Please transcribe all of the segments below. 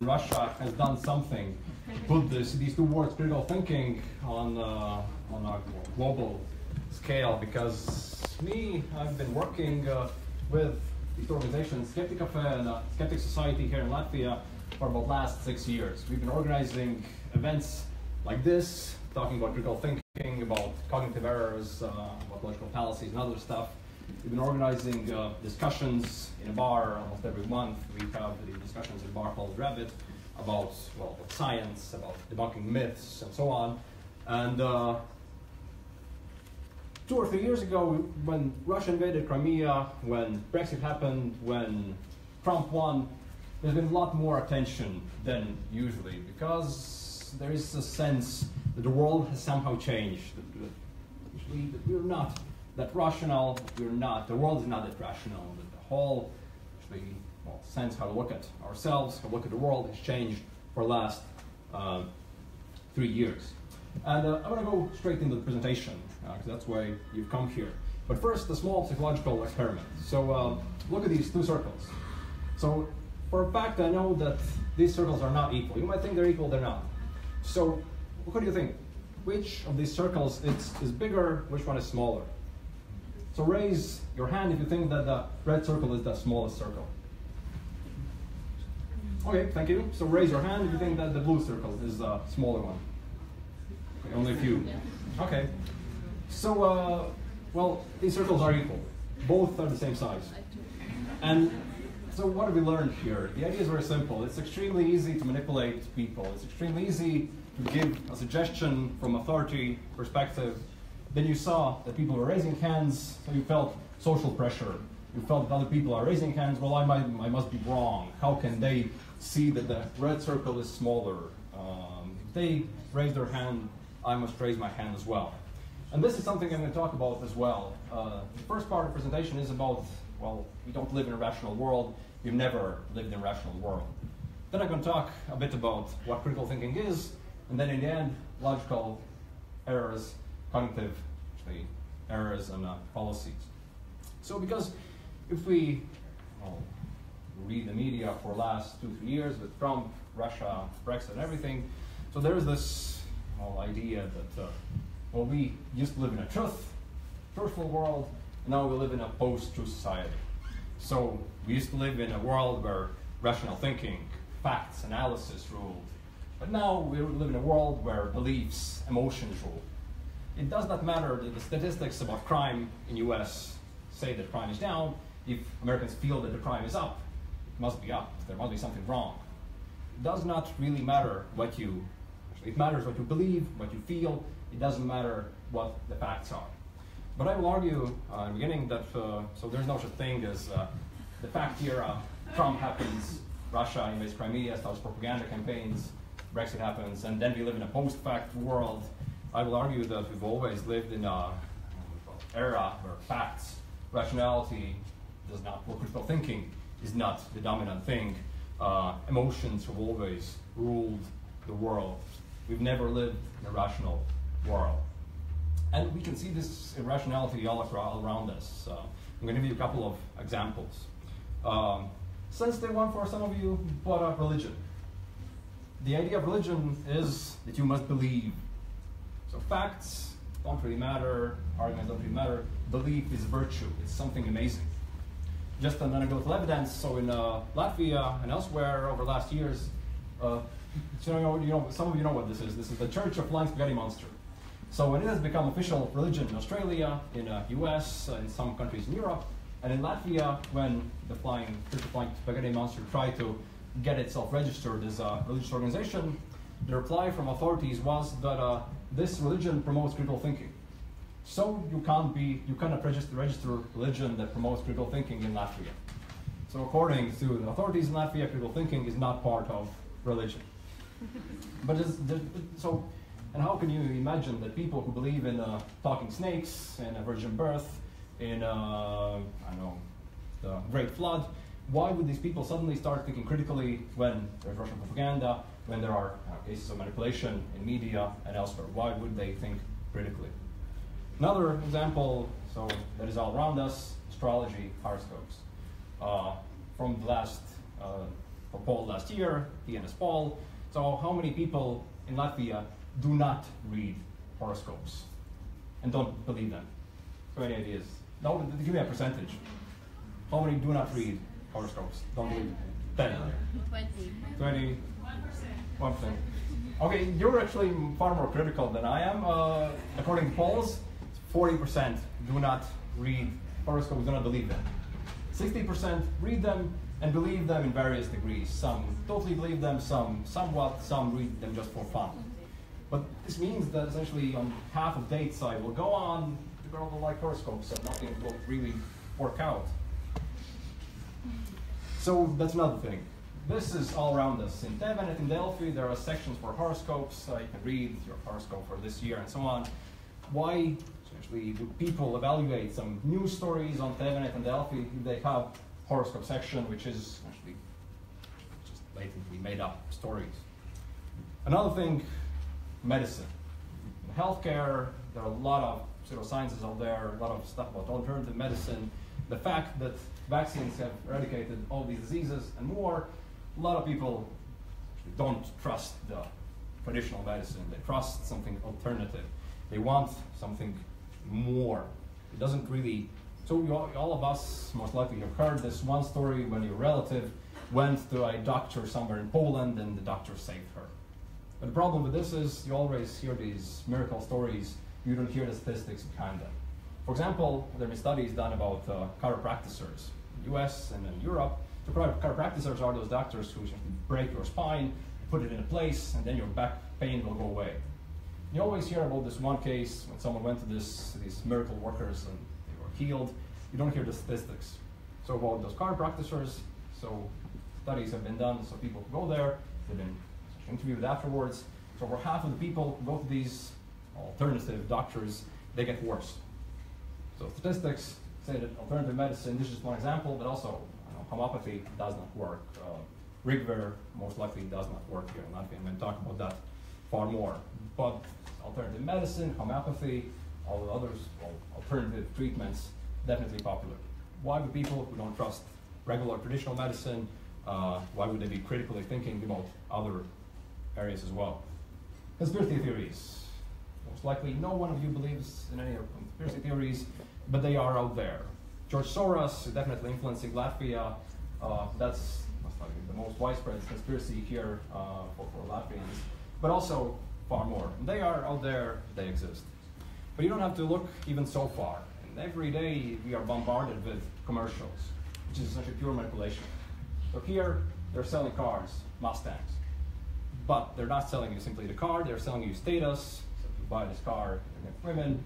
Russia has done something to put these two words, critical thinking, on a global scale. Because I've been working with these organizations, SkeptiCafe and Skeptic Society here in Latvia, for about the last 6 years. We've been organizing events like this, talking about critical thinking, about cognitive errors, about logical fallacies and other stuff. We've been organizing discussions in a bar almost every month. We have the discussions in a bar called Rabbit about science, about debunking myths, and so on. And 2 or 3 years ago, when Russia invaded Crimea, when Brexit happened, when Trump won, there's been a lot more attention than usually, because there is a sense that the world has somehow changed, that we're not that rational, the world is not that rational, that the whole sense how to look at ourselves, how to look at the world has changed for the last 3 years. And I'm going to go straight into the presentation, because that's why you've come here. But first, a small psychological experiment. So look at these two circles. So for a fact, I know that these circles are not equal. You might think they're equal, they're not. So what do you think? Which of these circles is bigger, which one is smaller? So raise your hand if you think that the red circle is the smallest circle. Okay, thank you. So raise your hand if you think that the blue circle is the smaller one. Okay, only a few. Okay. So, well, these circles are equal. Both are the same size. And so what have we learned here? The idea is very simple. It's extremely easy to manipulate people. It's extremely easy to give a suggestion from authority perspective. Then you saw that people were raising hands, so you felt social pressure. You felt that other people are raising hands. Well, I must be wrong. How can they see that the red circle is smaller? If they raise their hand, I must raise my hand as well. And this is something I'm going to talk about as well. The first part of the presentation is about, well, we don't live in a rational world. We've never lived in a rational world. Then I'm going to talk a bit about what critical thinking is, and then in the end, logical errors, cognitive errors, and fallacies. So because if we read the media for the last 2-3 years with Trump, Russia, Brexit, and everything, so there's this idea that we used to live in a truthful world, and now we live in a post-truth society. So we used to live in a world where rational thinking, facts, analysis ruled, but now we live in a world where beliefs, emotions rule. It does not matter that the statistics about crime in the US say that crime is down. If Americans feel that the crime is up, it must be up. There must be something wrong. It does not really matter it matters what you believe, what you feel. It doesn't matter what the facts are. But I will argue in the beginning that, so there's no such thing as the fact era. Trump happens, Russia invades Crimea, starts propaganda campaigns, Brexit happens, and then we live in a post-fact world. I will argue that we've always lived in an era where facts, rationality does not, critical thinking is not the dominant thing. Emotions have always ruled the world. We've never lived in a rational world. And we can see this irrationality all around us. I'm going to give you a couple of examples. Sensitive one for some of you, but religion. The idea of religion is that you must believe. So facts don't really matter, arguments don't really matter. Belief is virtue, it's something amazing. Just an anecdotal evidence, so in Latvia and elsewhere over the last years, some of you know what this is. This is the Church of Flying Spaghetti Monster. So when it has become official religion in Australia, in the US, in some countries in Europe, and in Latvia, when the Church of Flying Spaghetti Monster tried to get itself registered as a religious organization, the reply from authorities was that this religion promotes critical thinking. So you cannot register religion that promotes critical thinking in Latvia. So according to the authorities in Latvia, critical thinking is not part of religion. But and how can you imagine that people who believe in talking snakes, in a virgin birth, in the Great Flood, why would these people suddenly start thinking critically when there's Russian propaganda, when there are cases of manipulation in media and elsewhere? Why would they think critically? Another example, so that is all around us, astrology, horoscopes. From the last for poll last year, he and his poll. So how many people in Latvia do not read horoscopes and don't believe them? So any ideas? No, give me a percentage. How many do not read horoscopes? Don't believe them? 10. 20. 1%. Okay, you're actually far more critical than I am. According to polls, 40% do not read horoscopes, do not believe them. 60% read them and believe them in various degrees. Some totally believe them, some somewhat, some read them just for fun. But this means that essentially on half of date side will go on, the girl will like horoscopes, so nothing will really work out. So that's another thing. This is all around us. In Devon and in Delphi, there are sections for horoscopes. You can read your horoscope for this year and so on. Why essentially do people evaluate some news stories on Devon and Delphi if they have horoscope section, which is actually just blatantly made up stories? Another thing, medicine. In healthcare, there are a lot of pseudosciences out there, a lot of stuff about alternative medicine. The fact that vaccines have eradicated all these diseases and more, a lot of people don't trust the traditional medicine. They trust something alternative. They want something more. It doesn't really. So all of us most likely have heard this one story when your relative went to a doctor somewhere in Poland and the doctor saved her. But the problem with this is you always hear these miracle stories. You don't hear the statistics behind them. For example, there have been studies done about chiropractors in the US and in Europe. So chiropractors are those doctors who break your spine, put it in a place, and then your back pain will go away. You always hear about this one case when someone went to these miracle workers and they were healed. You don't hear the statistics. So about those chiropractors, so studies have been done, so people who go there, they've been interviewed afterwards. So for half of the people who go to these alternative doctors, they get worse. So statistics say that alternative medicine, this is just one example, but also homeopathy does not work. Rigver most likely does not work here in Latvia. I'm going to talk about that far more. But alternative medicine, homeopathy, all the others, alternative treatments, definitely popular. Why would people who don't trust regular traditional medicine, why would they be critically thinking about other areas as well? Conspiracy theories. Most likely no one of you believes in any conspiracy theories, but they are out there. George Soros is definitely influencing Latvia. That's the most widespread conspiracy here for Latvians, but also far more. And they are out there, they exist. But you don't have to look even so far. And every day we are bombarded with commercials, which is essentially pure manipulation. So here, they're selling cars, Mustangs. But they're not selling you simply the car, they're selling you status. So if you buy this car, you'll get women,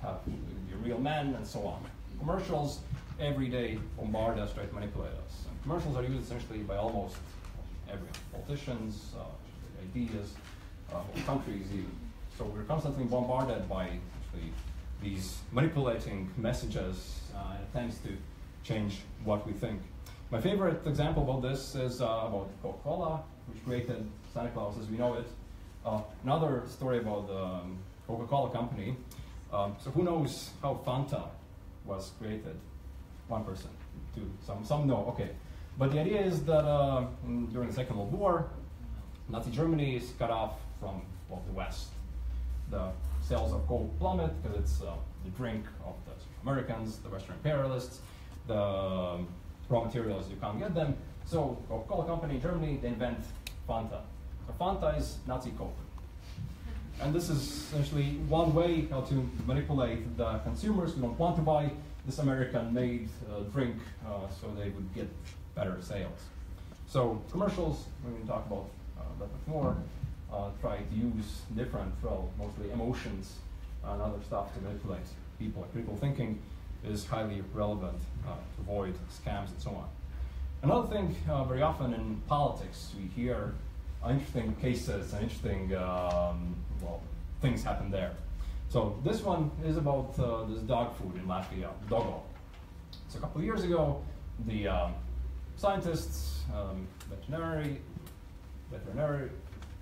you'll be a real man, and so on. Commercials every day bombard us, try to manipulate us. And commercials are used essentially by almost everyone. Politicians, ideas, countries even. So we're constantly bombarded by these manipulating messages and attempts to change what we think. My favorite example about this is about Coca-Cola, which created Santa Claus as we know it. Another story about the Coca-Cola company. So who knows how Fanta was created? One person, two, some know, okay. But the idea is that during the Second World War, Nazi Germany is cut off from the West. The sales of Coke plummet because it's the drink of the Americans, the Western imperialists, the raw materials, you can't get them. So Coca-Cola company in Germany, they invent Fanta. So Fanta is Nazi Coke. And this is essentially one way how to manipulate the consumers who don't want to buy this American-made drink so they would get better sales. So commercials, we're going to talk about that much more, try to use different, well, mostly emotions and other stuff to manipulate people. Critical thinking is highly relevant to avoid scams and so on. Another thing, very often in politics, we hear interesting cases and interesting things happen there. So this one is about this dog food in Latvia, doggo. So a couple of years ago, the scientists, veterinary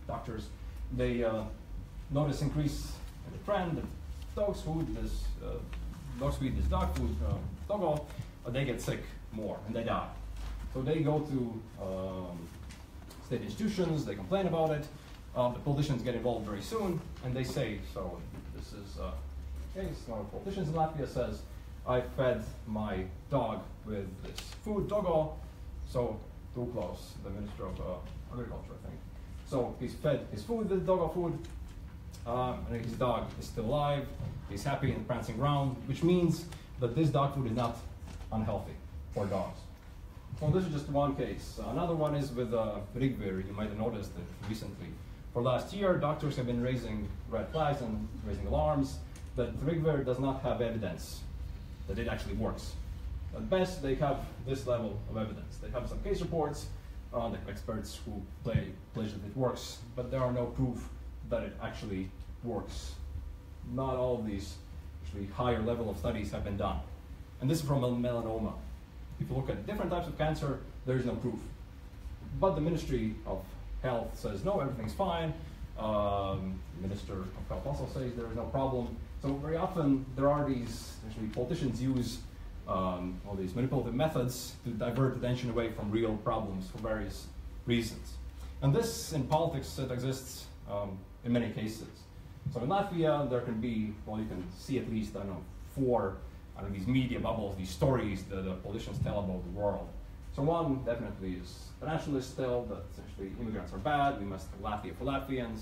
doctors, they noticed increase in the trend that dogs feed this dog food, doggo, they get sick more and they die. So they go to state institutions, they complain about it. The politicians get involved very soon, and they say, so this is a case, one of the politicians in Latvia says, I fed my dog with this food, doggo, so too close, the Minister of Agriculture, I think. So he's fed his food with doggo food, and his dog is still alive, he's happy and prancing around, which means that this dog food is not unhealthy for dogs. So this is just one case. Another one is with Rigvir. You might have noticed it recently. For last year, doctors have been raising red flags and raising alarms that Rigvir does not have evidence that it actually works. At best, they have this level of evidence. They have some case reports, the experts who pledge that it works, but there are no proof that it actually works. Not all of these actually higher level of studies have been done. And this is from melanoma. If you look at different types of cancer, there is no proof. But the Ministry of Health says, no, everything's fine. The Minister of Health also says there is no problem. So very often there are these, actually politicians use all these manipulative methods to divert attention away from real problems for various reasons. And this in politics, it exists in many cases. So in Latvia, there can be, well, you can see at least, I don't know, 4 out of these media bubbles, these stories that the politicians tell about the world. So one definitely is the nationalist tale that essentially immigrants are bad, we must have Latvia for Latvians.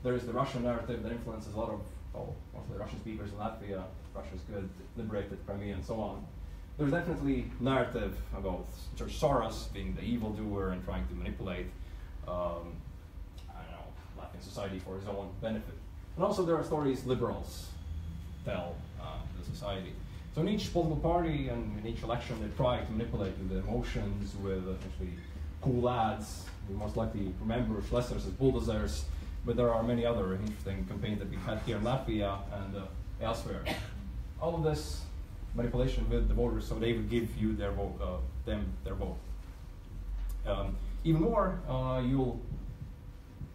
There is the Russian narrative that influences a lot of, well, mostly Russian speakers in Latvia. Russia's good, liberated Crimea, and so on. There's definitely narrative about George Soros being the evildoer and trying to manipulate, I don't know, Latvian society for his own benefit. And also there are stories liberals tell the society. So in each political party and in each election, they try to manipulate the emotions with essentially cool ads. You most likely remember Schlesers as bulldozers, but there are many other interesting campaigns that we've had here in Latvia and elsewhere. All of this manipulation with the voters so they would give you their vote, their vote. Even more, you'll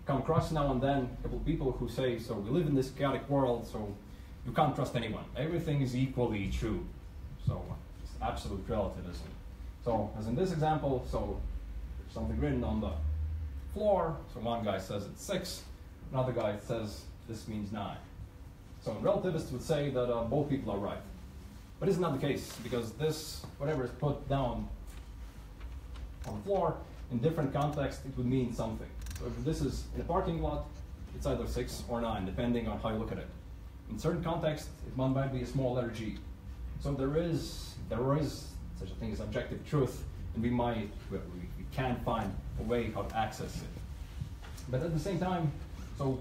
come across now and then a couple of people who say, so we live in this chaotic world, so you can't trust anyone. Everything is equally true. So it's absolute relativism. So as in this example, so there's something written on the floor. So one guy says it's 6, another guy says this means 9. So relativists would say that both people are right. But it's not the case, because this, whatever is put down on the floor, in different contexts, it would mean something. So if this is in a parking lot, it's either 6 or 9, depending on how you look at it. In certain contexts, it might be a small letter g. So there is such a thing as objective truth, and we can find a way how to access it. But at the same time, so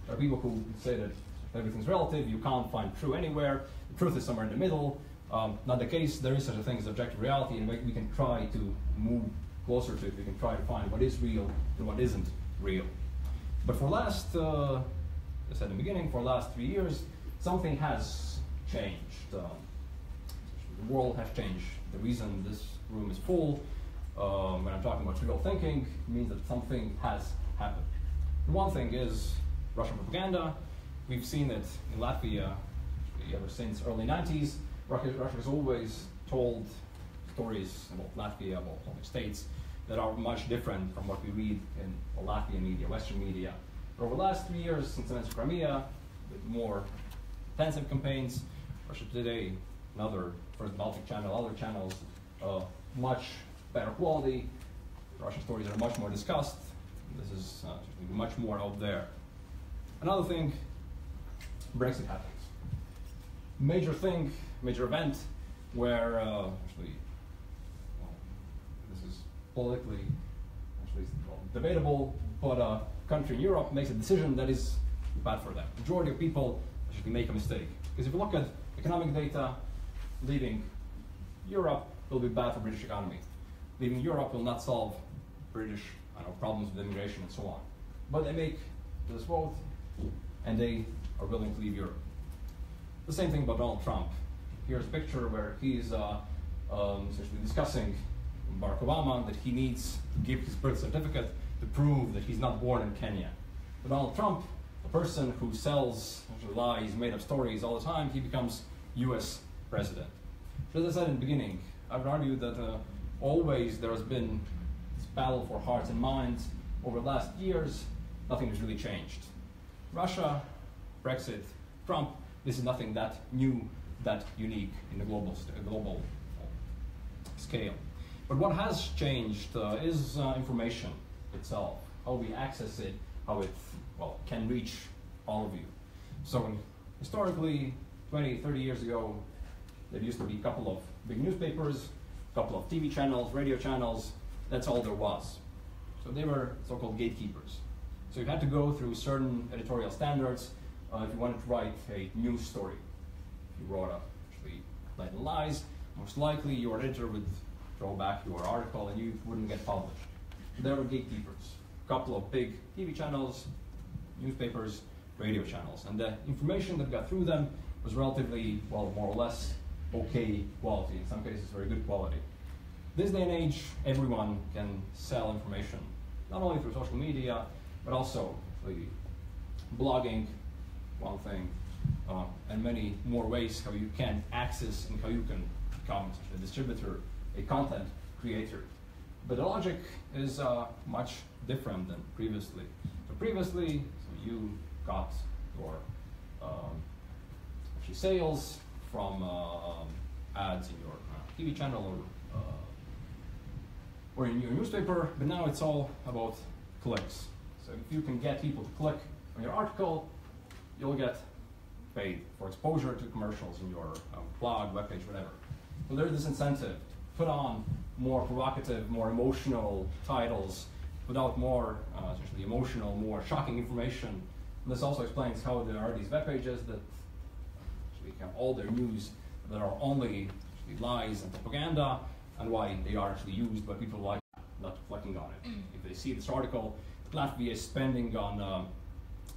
there are people who say that everything's relative, you can't find true anywhere, the truth is somewhere in the middle. Not the case, there is such a thing as objective reality, and we can try to move closer to it, we can try to find what is real and what isn't real. But for last, as I said in the beginning, for the last 3 years, something has changed. The world has changed. The reason this room is full, when I'm talking about critical thinking, means that something has happened. One thing is Russian propaganda. We've seen it in Latvia ever since early 90s. Russia has always told stories about Latvia, about other states, that are much different from what we read in the Latvian media, Western media. But over the last 3 years, since the Crimea, with more intensive campaigns, Russia Today, another, first Baltic channel, other channels, much better quality. Russian stories are much more discussed. This is much more out there. Another thing, Brexit happens. Major thing, major event, where actually, well, this is politically actually debatable, but a country in Europe makes a decision that is bad for them. Majority of people actually make a mistake. Because if you look at economic data, leaving Europe will be bad for British economy. Leaving Europe will not solve British problems with immigration and so on. But they make this vote, and they are willing to leave Europe. The same thing about Donald Trump. Here's a picture where he's essentially discussing Barack Obama that he needs to give his birth certificate to prove that he's not born in Kenya. But Donald Trump, a person who sells lies, made up stories all the time, he becomes US president. So as I said in the beginning, I would argue that always there has been this battle for hearts and minds over the last years, nothing has really changed. Russia, Brexit, Trump, this is nothing that new, that unique in the global scale. But what has changed is information itself, how we access it, how it can reach all of you. So historically, 20, 30 years ago, there used to be a couple of big newspapers, a couple of TV channels, radio channels. That's all there was. So they were so-called gatekeepers. So you had to go through certain editorial standards if you wanted to write a news story. If you wrote actually Light and Lies, most likely your editor would throw back your article and you wouldn't get published. There were gatekeepers, a couple of big TV channels, newspapers, radio channels. And the information that got through them was relatively, well, more or less okay quality, in some cases very good quality. This day and age, everyone can sell information, not only through social media, but also blogging, one thing, and many more ways how you can access and how you can become a distributor, a content creator. But the logic is much different than previously. So previously, you got your sales from ads in your TV channel or in your newspaper, but now it's all about clicks. So if you can get people to click on your article, you'll get paid for exposure to commercials in your blog, webpage, whatever. So there's this incentive to put on more provocative, more emotional titles, put out more essentially emotional, more shocking information. And this also explains how there are these web pages that actually have all their news that are only lies and propaganda, and why they are actually used by people like not reflecting on it. If they see this article, Latvia is spending on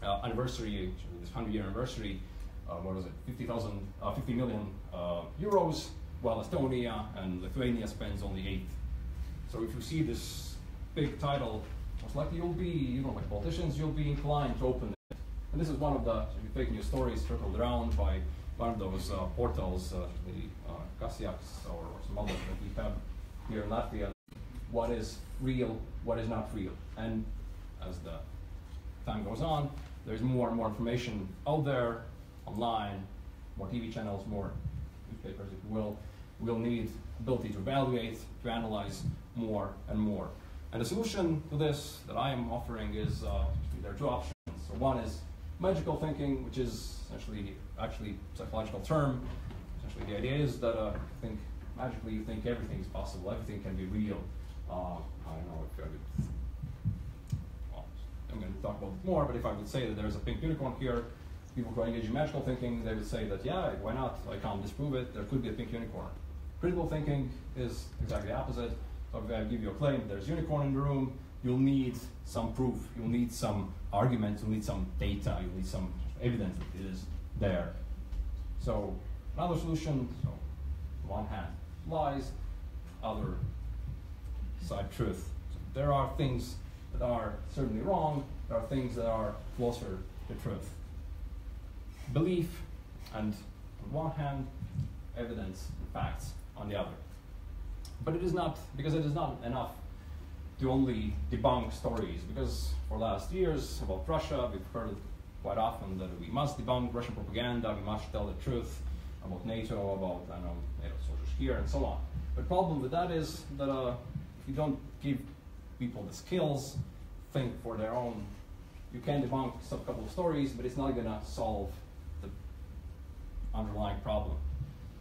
anniversary, this 100-year anniversary, what was it, 50 million euros, while Estonia and Lithuania spends only 8. So if you see this big title, most likely you'll be, like politicians, you'll be inclined to open it. And this is one of the fake news stories circled around by one of those portals, Kasiaks or some others that we have here in Latvia. What is real, what is not real. And as the time goes on, there's more and more information out there, online, more TV channels, more newspapers, if you will. We'll need ability to evaluate, to analyze more and more. And the solution to this that I am offering is, there are two options. So one is magical thinking, which is essentially actually a psychological term. Essentially the idea is that magically you think everything is possible, everything can be real. I don't know if I would, well, I'm going to talk about it more, but if I would say that there's a pink unicorn here, people who are engaged in magical thinking, they would say that, yeah, why not? I can't disprove it, there could be a pink unicorn. Critical thinking is exactly the opposite. So if I give you a claim, there's a unicorn in the room, you'll need some proof, you'll need some argument, you'll need some data, you'll need some evidence that it is there. So another solution, so on one hand, lies, other side truth. So there are things that are certainly wrong, there are things that are closer to truth. Belief, and on one hand, evidence and facts on the other. But it is not, because it is not enough to only debunk stories, because for the last years about Russia, we've heard quite often that we must debunk Russian propaganda, we must tell the truth about NATO, about NATO soldiers here, and so on. The problem with that is that if you don't give people the skills, think for their own, you can debunk a couple of stories, but it's not going to solve the underlying problem.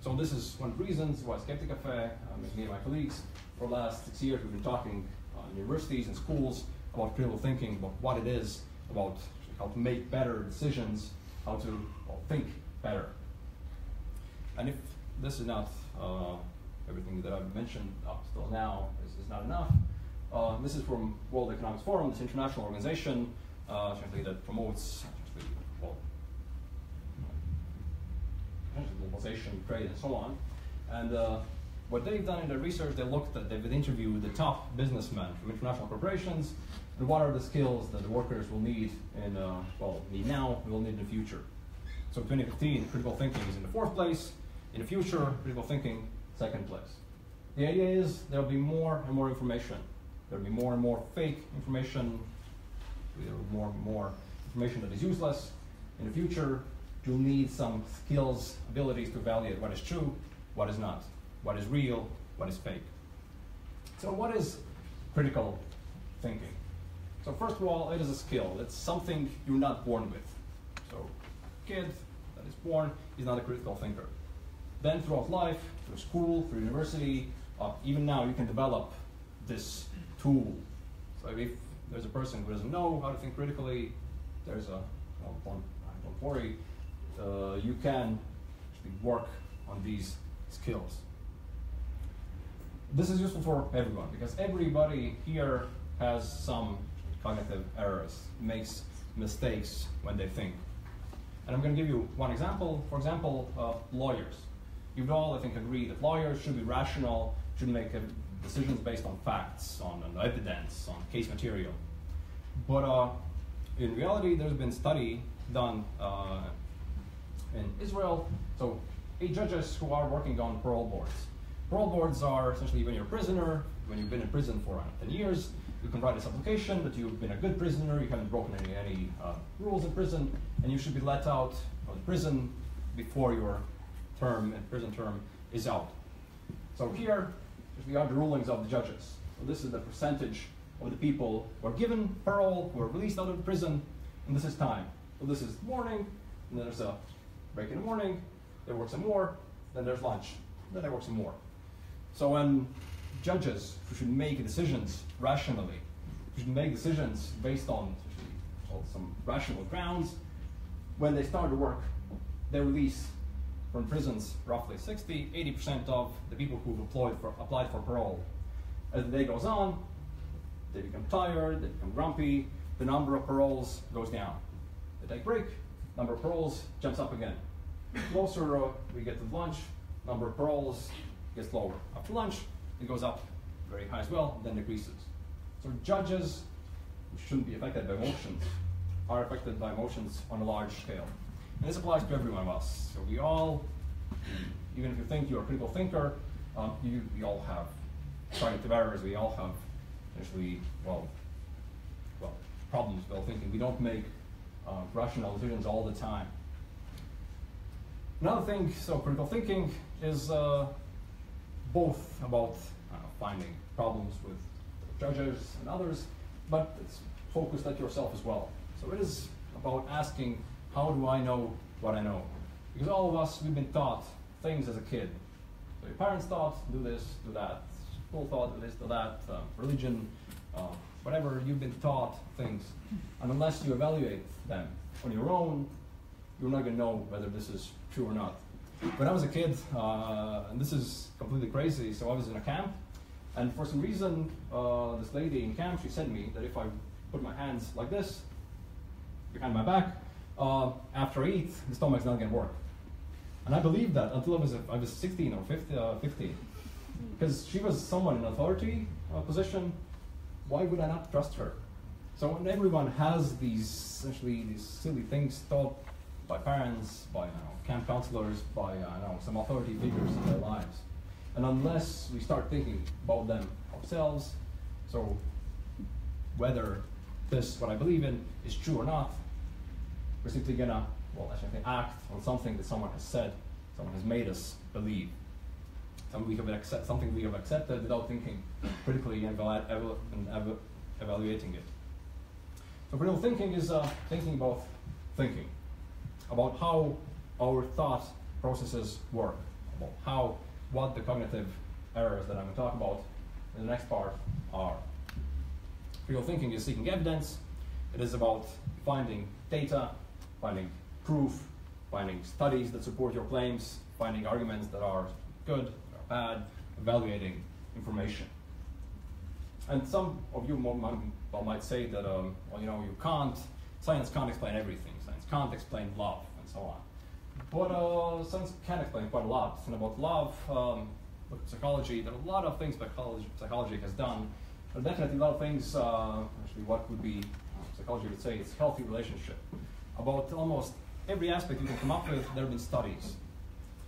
So this is one of the reasons why SkeptiCafe, me and my colleagues, for the last 6 years, we've been talking in universities and schools about critical thinking, about what it is, about how to make better decisions, how to think better. And if this is not everything that I've mentioned up till now is not enough, this is from World Economic Forum, this international organization that promotes globalization, trade, and so on. And what they've done in their research, they've interviewed the top businessmen from international corporations, and what are the skills that the workers will need need now, and will need in the future. So 2015, critical thinking is in the 4th place. In the future, critical thinking, 2nd place. The idea is there'll be more and more information. There'll be more and more fake information, with more information that is useless. In the future, you'll need some skills, abilities to evaluate what is true, what is not, what is real, what is fake. So what is critical thinking? So first of all, it is a skill. It's something you're not born with. So a kid that is born is not a critical thinker. Then throughout life, through school, through university, even now you can develop this tool. So if there's a person who doesn't know how to think critically, there's a, well, don't worry, you can actually work on these skills. This is useful for everyone because everybody here has some cognitive errors, makes mistakes when they think. And I'm going to give you one example. For example, lawyers. You'd all, I think, agree that lawyers should be rational, should make decisions based on facts, on evidence, on case material. But in reality, there's been study done in Israel. So 8 judges who are working on parole boards. Parole boards are essentially when you're a prisoner, when you've been in prison for 10 years, you can write this application that you've been a good prisoner, you haven't broken any rules in prison, and you should be let out of the prison before your prison term is out. So here, we are the rulings of the judges. So this is the percentage of the people who are given parole, who are released out of prison, and this is time. So this is morning, and then there's a break in the morning, they work some more, then there's lunch, then they work some more. So when judges who should make decisions rationally, who should make decisions based on some rational grounds, when they start to work, they release from prisons roughly 60–80% of the people who've applied for parole. As the day goes on, they become tired, they become grumpy, the number of paroles goes down. They take a break, number of paroles jumps up again. Closer we get to lunch, number of paroles gets lower. After lunch, it goes up very high as well, then decreases. So judges, who shouldn't be affected by emotions, are affected by emotions on a large scale. And this applies to every one of us. So we all, even if you think you're a critical thinker, we all have cognitive errors, we all have essentially, problems with thinking. We don't make rational decisions all the time. Another thing, so critical thinking is both about finding problems with judges and others, but it's focused at yourself as well. So it is about asking, how do I know what I know? Because all of us, we've been taught things as a kid. So your parents thought, do this, do that. School thought, do this, do that. Religion, whatever, you've been taught things. And unless you evaluate them on your own, you're not going to know whether this is true or not. When I was a kid, and this is completely crazy, so I was in a camp, and for some reason, this lady in camp, she said to me that if I put my hands like this, behind my back, after I eat, the stomach's not going to work. And I believed that until I was 16 or 15. Because she was someone in authority position, why would I not trust her? So when everyone has these silly things taught by parents, by camp counselors, by some authority figures in their lives. And unless we start thinking about them ourselves, so whether what I believe in is true or not, we're simply gonna, act on something that someone has said, someone has made us believe. Something we have accepted without thinking critically and evaluating it. So critical thinking is thinking about how our thought processes work, about what the cognitive errors that I'm going to talk about in the next part are. Critical thinking is seeking evidence. It is about finding data, finding proof, finding studies that support your claims, finding arguments that are good, that are bad, evaluating information. And some of you might say that, science can't explain everything. Science can't explain love, and so on. But science can explain quite a lot. And about love, with psychology, there are a lot of things psychology has done. There are definitely a lot of things, actually what would be, psychology would say, it's healthy relationship. About almost every aspect you can come up with, there have been studies.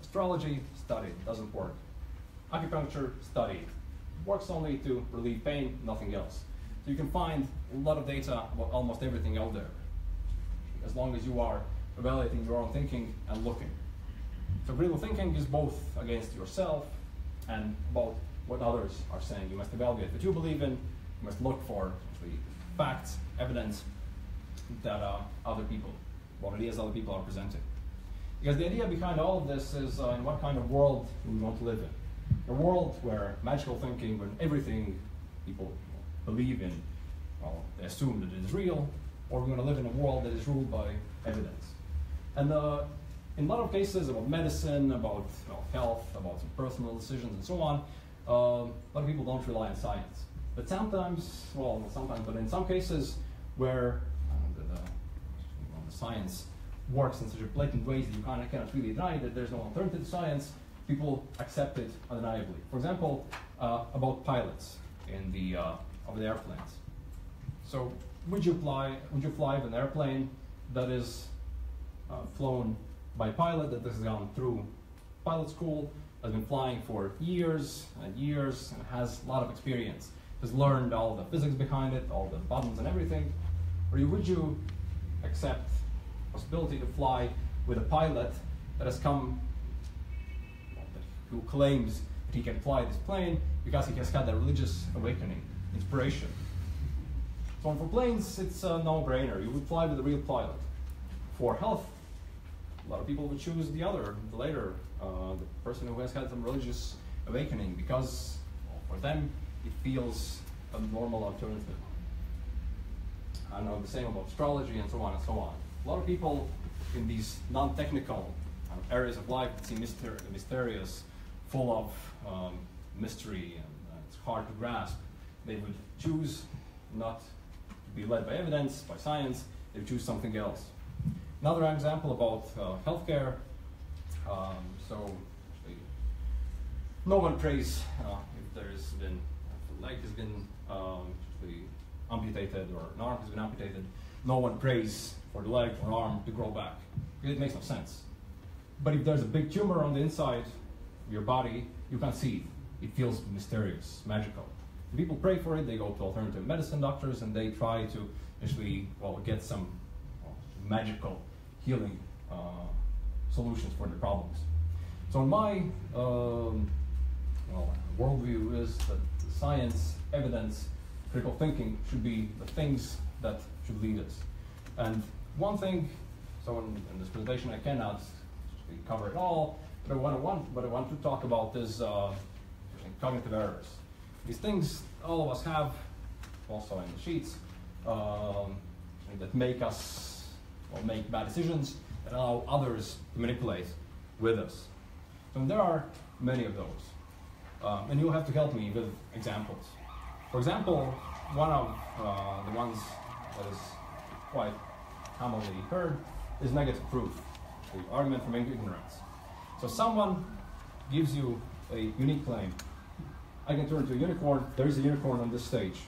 Astrology, studied, doesn't work. Acupuncture, studied. Works only to relieve pain, nothing else. So you can find a lot of data about almost everything out there, as long as you are evaluating your own thinking and looking. So critical thinking is both against yourself and about what others are saying. You must evaluate what you believe in. You must look for actually facts, evidence that other people, what ideas other people are presenting. Because the idea behind all of this is in what kind of world we want to live in. A world where magical thinking, when everything people believe in, well, they assume that it is real, or we're going to live in a world that is ruled by evidence. And in a lot of cases about medicine, about health, about some personal decisions and so on, a lot of people don't rely on science. But sometimes, well, not sometimes, but in some cases where the science works in such a blatant ways that you cannot really deny that there's no alternative to science, people accept it undeniably. For example, about pilots in the of the airplanes. So, would you fly with an airplane that is flown by a pilot that has gone through pilot school, has been flying for years and years, and has a lot of experience, has learned all the physics behind it, all the buttons and everything? Or would you accept the possibility to fly with a pilot that has come, who claims that he can fly this plane because he has had a religious awakening, inspiration? So for planes, it's a no-brainer. You would fly with a real pilot. For health, a lot of people would choose the later, the person who has had some religious awakening, because for them it feels a normal alternative. I know the same about astrology and so on and so on. A lot of people in these non-technical areas of life that seem mysterious, full of mystery, and it's hard to grasp, they would choose not to be led by evidence, by science. They would choose something else. Another example about healthcare. So no one prays if there's been, if a leg has been amputated or an arm has been amputated. No one prays for the leg or arm to grow back. It makes no sense. But if there's a big tumor on the inside of your body, you can't see it. It feels mysterious, magical. When people pray for it, they go to alternative medicine doctors and they try to actually, get some magical healing solutions for their problems. So in my worldview is that science, evidence, critical thinking should be the things that should lead us. And one thing, so in this presentation I cannot cover it all, but what I want to talk about is cognitive errors. These things all of us have, also in the sheets, that make us make bad decisions, that allow others to manipulate with us. So there are many of those. And you'll have to help me with examples. For example, one of the ones that is quite commonly heard is negative proof, the argument from ignorance. So someone gives you a unique claim. I can turn into a unicorn. There is a unicorn on this stage.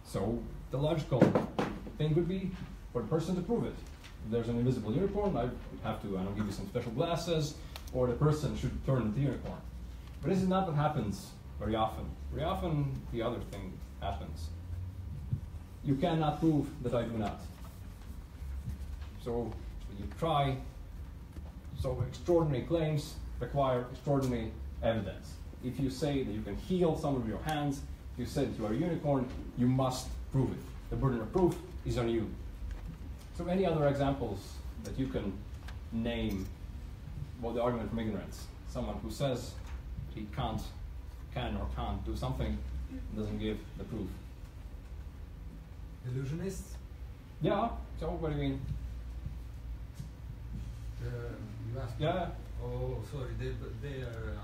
So the logical thing would be for the person to prove it. If there's an invisible unicorn, I have to, give you some special glasses, or the person should turn into the unicorn. But this is not what happens very often. Very often, the other thing happens. You cannot prove that I do not. So you try. So extraordinary claims require extraordinary evidence. If you say that you can heal some of your hands, if you say that you are a unicorn, you must prove it. The burden of proof is on you. So any other examples that you can name about the argument from ignorance? Someone who says he can or can't do something and doesn't give the proof. Illusionists? Yeah, so what do you mean? You asked me? Yeah. Oh, sorry, they are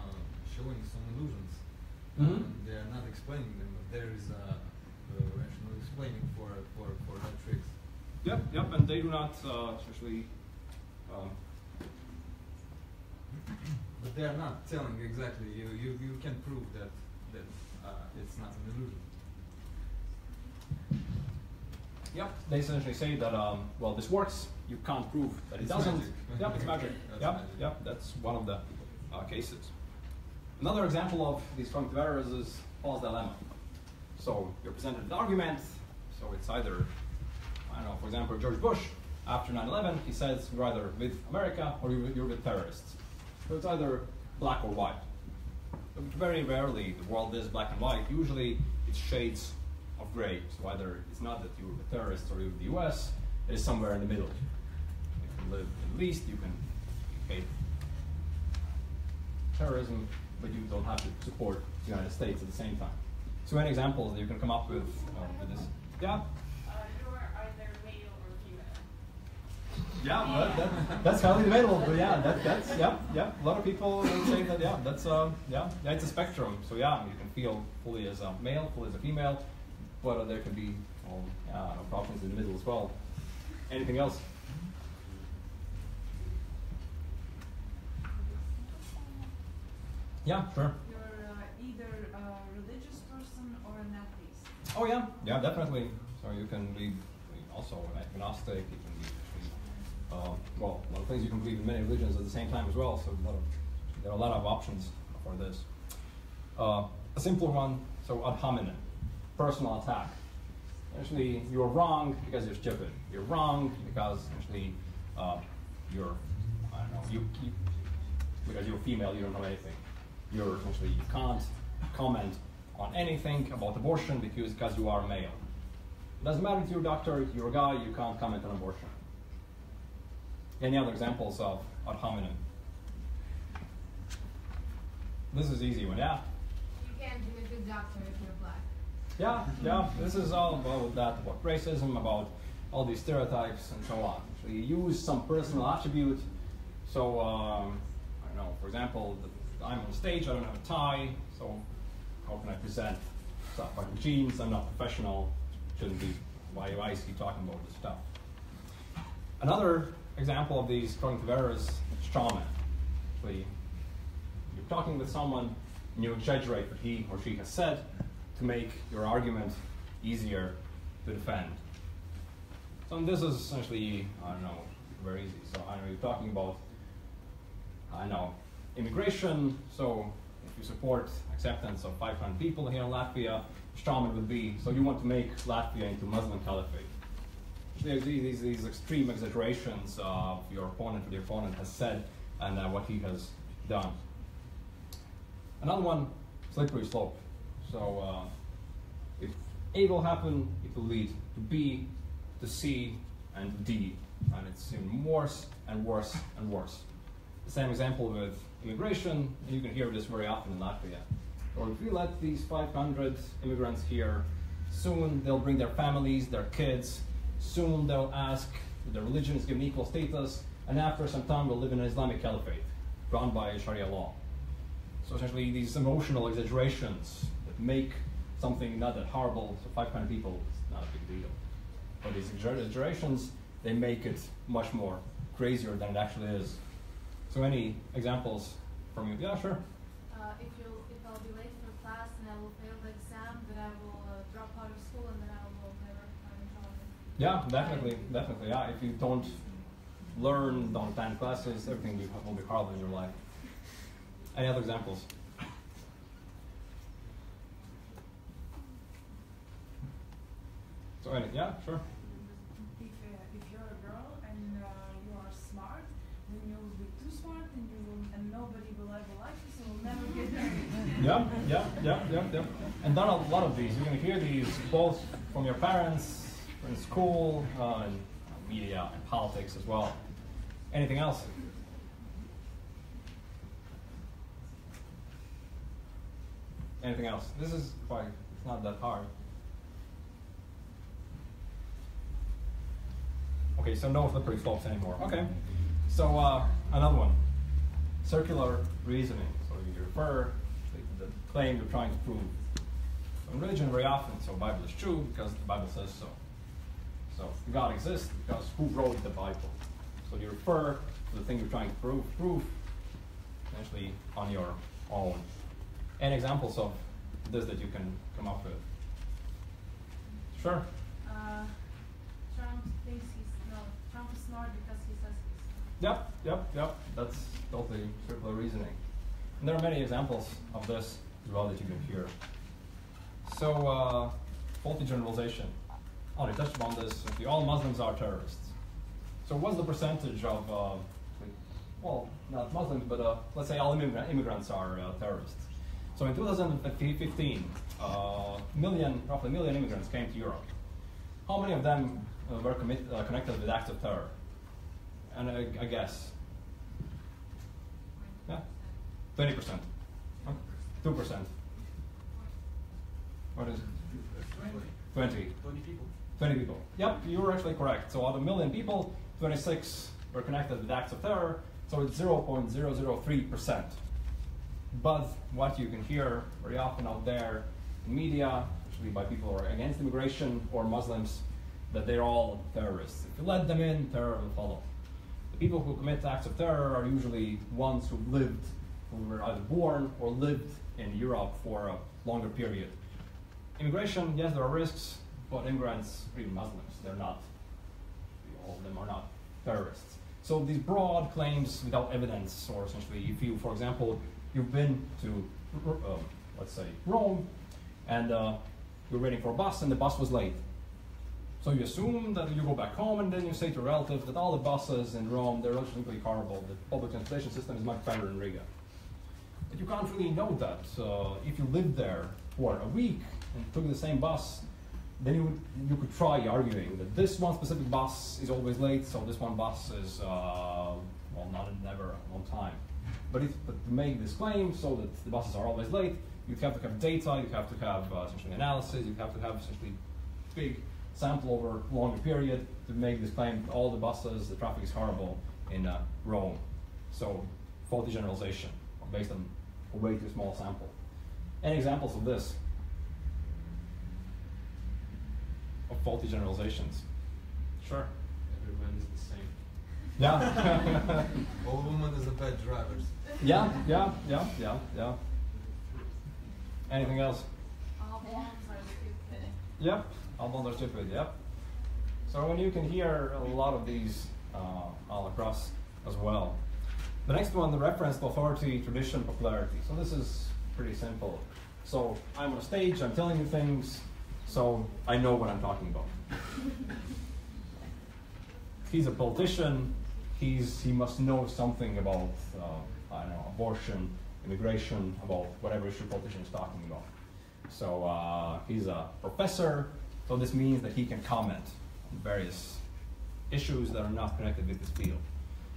showing some illusions. Mm-hmm. They are not explaining them, but there is a rational explaining for that tricks. Yep, and they do not actually. But they are not telling exactly. You can prove that it's not an illusion. Yep, they essentially say that this works. You can't prove that it doesn't. Magic. Yep, it's magic. Yep, that's one of the cases. Another example of these cognitive errors is false dilemma. So you're presented an argument, so it's either, I don't know, for example, George Bush, after 9/11, he says you're either with America or you're with terrorists. So it's either black or white. But very rarely the world is black and white. Usually it's shades of gray. So either it's not that you're with terrorists or you're with the US, it is somewhere in the middle. You can live in the Middle East, you can hate terrorism, but you don't have to support the United States at the same time. So any examples that you can come up with this? Yeah? You're either male or female. Yeah, that's highly debatable, but yeah, that's yeah. A lot of people will say that it's a spectrum. So yeah, you can feel fully as a male, fully as a female, but there could be problems in the middle as well. Anything else? Yeah, sure. You're either a religious person or an atheist. Oh yeah, definitely. So you can be also an agnostic. You can be a lot of things. You can believe in many religions at the same time as well. So there are a lot of options for this. A simpler one. So ad hominem, personal attack. Actually, you're wrong because you're stupid. You're wrong because actually you're because you're female. You don't know anything. You can't comment on anything about abortion because you are male. It doesn't matter if you're a doctor, you're a guy, you can't comment on abortion. Any other examples of ad hominem? This is an easy one, yeah? You can't be a good doctor if you're black. Yeah, this is all about that, about racism, about all these stereotypes and so on. So you use some personal attribute. So, I don't know, for example, I'm on stage, I don't have a tie, so how can I present stuff like jeans? I'm not professional, shouldn't be, why is he talking about this stuff? Another example of these cognitive errors, straw man. So you're talking with someone and you exaggerate what he or she has said to make your argument easier to defend. So this is essentially, I don't know, very easy. So I know you're talking about, immigration. So if you support acceptance of 500 people here in Latvia, strawman would be, so you want to make Latvia into Muslim caliphate. There's these extreme exaggerations of your opponent, what the opponent has said, and what he has done. Another one, slippery slope. So if A will happen, it will lead to B, to C, and to D. And it's even worse and worse and worse. The same example with immigration, and you can hear this very often in Latvia. Or if we let these 500 immigrants here, soon they'll bring their families, their kids, soon they'll ask if their religion is given equal status, and after some time we'll live in an Islamic caliphate, run by Sharia law. So essentially these emotional exaggerations that make something not that horrible, so 500 people is not a big deal. But these exaggerations, they make it much more crazier than it actually is. So any examples from you? Yeah, sure. If I'll be late for class and I will fail the exam, then I will drop out of school and then I will never find a job. Yeah, definitely. Yeah, if you don't learn, don't attend classes, everything will be horrible in your life. Any other examples? So yeah, sure. If you're a girl and you are smart, then you will be too smart and nobody will ever like you, so you'll never get married. Yeah. And done a lot of these. You're going to hear these both from your parents, in school, in media, and politics as well. Anything else? Anything else? This is it's not that hard. Okay, so no slippery slopes anymore. Okay, so another one, circular reasoning. So you refer to the claim you're trying to prove. So in religion, very often, so the Bible is true because the Bible says so. So God exists because who wrote the Bible? So you refer to the thing you're trying to prove essentially on your own. Any examples of this that you can come up with? Sure. Trump is smart because he says he's smart. Yep. That's totally circular reasoning. And there are many examples of this as well that you can hear. So, faulty generalization. Already touched upon this. All Muslims are terrorists. So what's the percentage of, well, not Muslims, but let's say all immigrants are terrorists. So in 2015, roughly a million immigrants came to Europe. How many of them were connected with acts of terror? And I guess, yeah, 20%, 2%. What is it? 20 people. 20 people. Yep, you were actually correct. So out of a million people, 26 were connected with acts of terror, so it's 0.003%. But what you can hear very often out there in media, actually by people who are against immigration or Muslims, that they're all terrorists. If you let them in, terror will follow. The people who commit acts of terror are usually ones who were either born or lived in Europe for a longer period. Immigration, yes, there are risks, but immigrants, even Muslims, they're not, all of them are not terrorists. So these broad claims without evidence, or essentially if you, for example, you've been to, let's say, Rome, and you're waiting for a bus, and the bus was late. So you assume that you go back home, and then you say to relatives that all the buses in Rome, they're absolutely horrible. The public transportation system is much better in Riga. But you can't really know that. If you lived there for a week and took the same bus, then you could try arguing that this one specific bus is always late, so this one bus is, well, never on time. But to make this claim so that the buses are always late, you'd have to have data, you'd have to have essentially analysis, you'd have to have essentially big sample over a longer period to make this claim that all the buses, the traffic is horrible in Rome. So faulty generalization based on a way too small sample. Any examples of this? Of faulty generalizations? Sure. Every man is the same. Yeah. All women is a bad drivers. Yeah. Anything else? All blondes are stupid. Yep. All blondes are stupid, yep. So when you can hear a lot of these all across as well. The next one, the reference to authority, tradition, popularity. So this is pretty simple. So I'm on a stage, I'm telling you things, so I know what I'm talking about. He's a politician, he must know something about, I don't know, abortion, immigration, about whatever issue politician is talking about. So he's a professor, so this means that he can comment on various issues that are not connected with this field.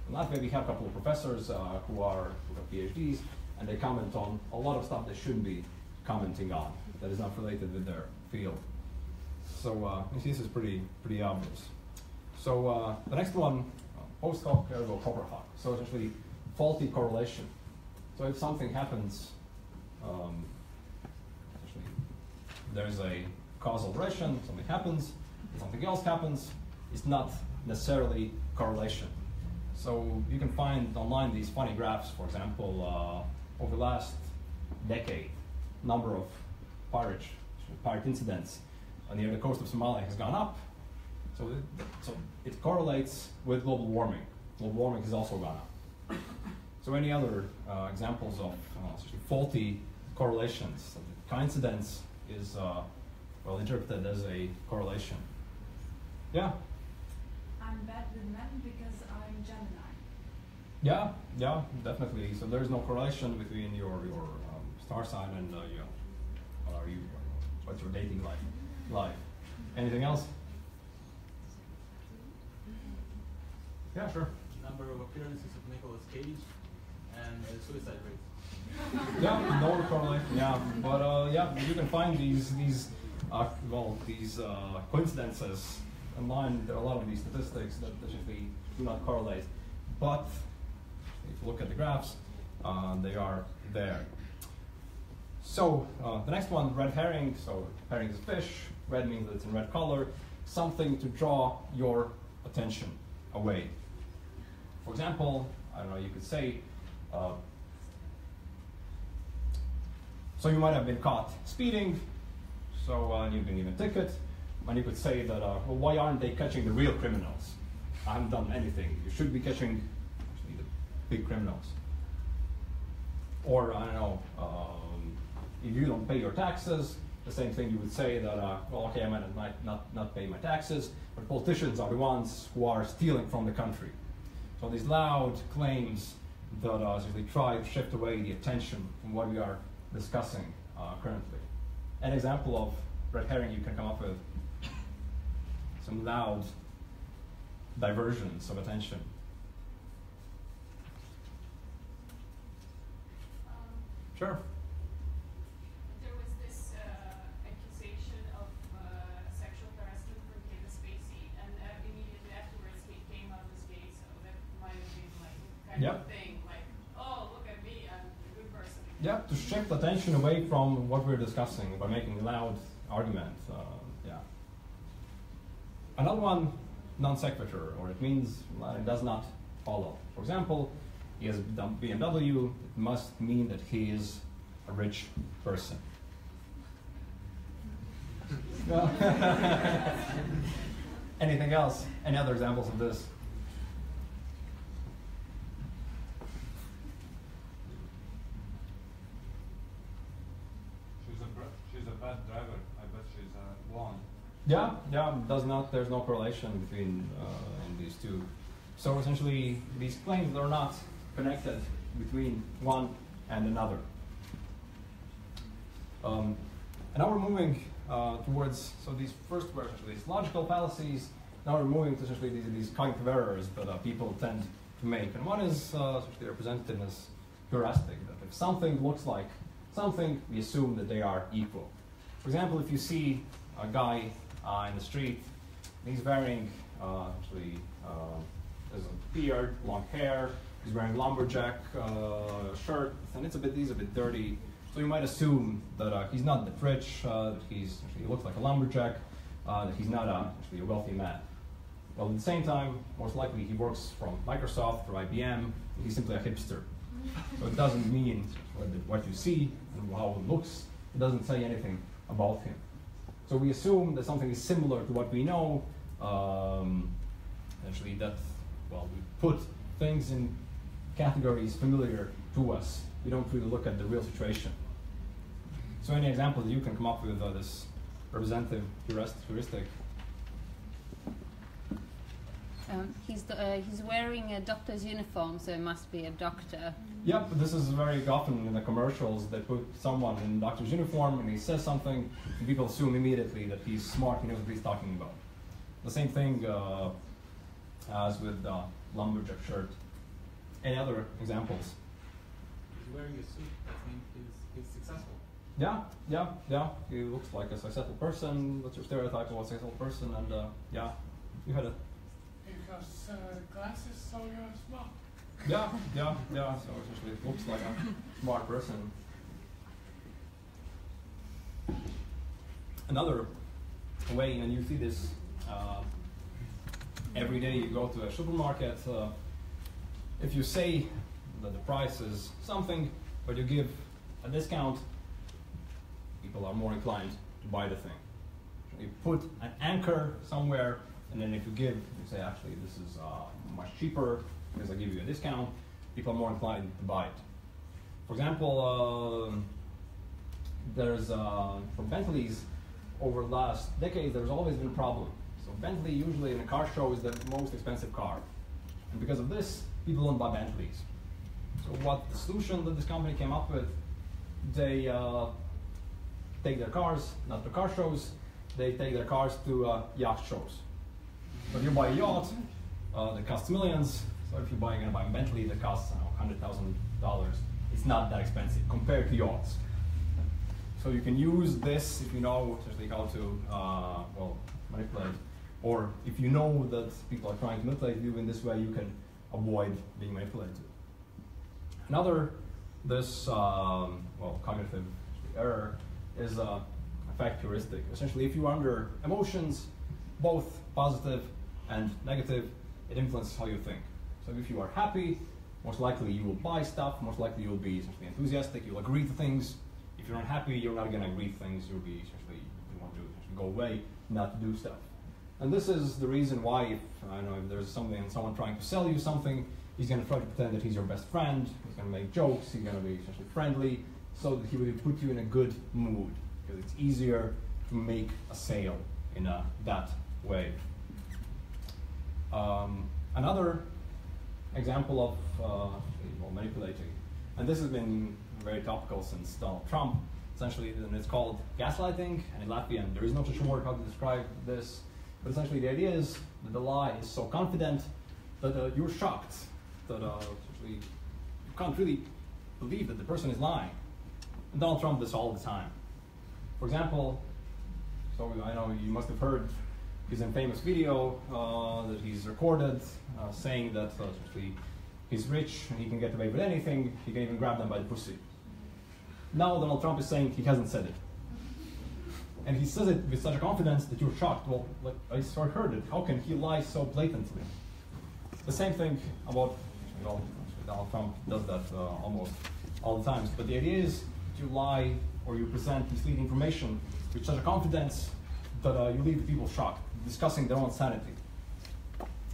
In Latvia, we have a couple of professors who have PhDs, and they comment on a lot of stuff they shouldn't be commenting on, that is not related with their field. So this is pretty obvious. So the next one, post hoc ergo propter hoc. So essentially, faulty correlation. So if something happens, there's a causal relation, something happens, something else happens, it's not necessarily correlation. So you can find online these funny graphs, for example, over the last decade, number of pirate incidents near the coast of Somalia has gone up. So it correlates with global warming. Global warming has also gone up. So any other examples of faulty correlations? Coincidence is well interpreted as a correlation. Yeah? I'm bad with men because I'm Gemini. Yeah, definitely. So there's no correlation between your star sign and what's your dating life. Anything else? Yeah, sure. Number of appearances of Nicolas Cage and the suicide rate. Yeah, no correlation. Yeah, but yeah, you can find these coincidences online. There are a lot of these statistics that simply do not correlate. But if you look at the graphs, they are there. So the next one, red herring. So herring is fish. Red means that it's in red color. Something to draw your attention away. For example, I don't know, you could say, so you might have been caught speeding, so you've been given a ticket, and you could say that, well, why aren't they catching the real criminals? I haven't done anything. You should be catching actually the big criminals. Or, I don't know, if you don't pay your taxes, the same thing you would say that, well, okay, I might not pay my taxes, but politicians are the ones who are stealing from the country. So these loud claims that usually try to shift away the attention from what we are discussing currently. An example of red herring you can come up with some loud diversions of attention. Sure. There was this accusation of sexual harassment from Kevin Spacey, and immediately afterwards he came out as gay, so that might have been like kind of thing, like, oh, look at me, I'm a good person. Yeah, to shift attention away from what we're discussing by making loud arguments. Yeah. Another one, non sequitur, or it means it does not follow. For example, he has a BMW, it must mean that he is a rich person. Anything else? Any other examples of this? She's a bad driver. I bet she's blonde. Yeah, there's no correlation between in these two. So essentially, these claims are not connected between one and another. And now we're moving towards, so these first were essentially these logical fallacies. Now we're moving to essentially these cognitive errors that people tend to make. And one is essentially represented as heuristic, that if something looks like something, we assume that they are equal. For example, if you see a guy in the street, he's wearing there's a beard, long hair, he's wearing lumberjack shirt, and he's a bit dirty. So you might assume that he's not that rich, that he looks like a lumberjack, that he's not actually a wealthy man. Well, at the same time, most likely he works from Microsoft or IBM, he's simply a hipster. So it doesn't mean what you see and how it looks, it doesn't say anything about him. So we assume that something is similar to what we know, actually that, well, we put things in categories familiar to us. We don't really look at the real situation. So any examples you can come up with this representative heuristic? He's wearing a doctor's uniform, so he must be a doctor. Yep, this is very often in the commercials. They put someone in a doctor's uniform and he says something, and people assume immediately that he's smart, he knows what he's talking about. The same thing as with lumberjack shirt. Any other examples? He's wearing a suit. That means he's successful. Yeah. He looks like a successful person. What's your stereotype of a successful person? And yeah, you had it. Because glasses, so you're smart. Yeah. So essentially, it looks like a smart person. Another way, and you see this every day you go to a supermarket, if you say that the price is something, but you give a discount, people are more inclined to buy the thing. You put an anchor somewhere, and then if you say, actually, this is much cheaper because I give you a discount, people are more inclined to buy it. For example, there's, for Bentleys, over the last decades, there's always been a problem. So Bentley, usually in a car show, is the most expensive car. And because of this, people don't buy Bentleys. So what the solution that this company came up with, they take their cars, not to car shows, they take their cars to yacht shows. So if you buy a yacht that costs millions, so if you're going to buy a Bentley that costs $100,000, it's not that expensive compared to yachts. So you can use this if you know essentially how to manipulate, or if you know that people are trying to manipulate you in this way, you can avoid being manipulated. Another cognitive error is affect heuristic. Essentially, if you are under emotions, both positive and negative, it influences how you think. So if you are happy, most likely you will buy stuff, most likely you'll be essentially enthusiastic, you'll agree to things. If you're unhappy, you're not going to agree to things, you'll be essentially, you want to go away, not to do stuff. And this is the reason why if there's someone trying to sell you something, he's going to try to pretend that he's your best friend, he's going to make jokes, he's going to be essentially friendly, so that he will put you in a good mood. because it's easier to make a sale in that way. Another example of manipulating, and this has been very topical since Donald Trump, essentially, and it's called gaslighting, and in Latvian there is no such word how to describe this, but essentially the idea is that the lie is so confident that you're shocked, that essentially you can't really believe that the person is lying. And Donald Trump does this all the time. For example, so I know you must have heard his infamous video that he's recorded saying that essentially he's rich and he can get away with anything, he can even grab them by the pussy. Now Donald Trump is saying he hasn't said it. And he says it with such a confidence that you're shocked. Well, like, I sort of heard it. How can he lie so blatantly? The same thing about, Donald Trump does that almost all the time. But the idea is you lie or you present misleading information with such a confidence that you leave people shocked, discussing their own sanity.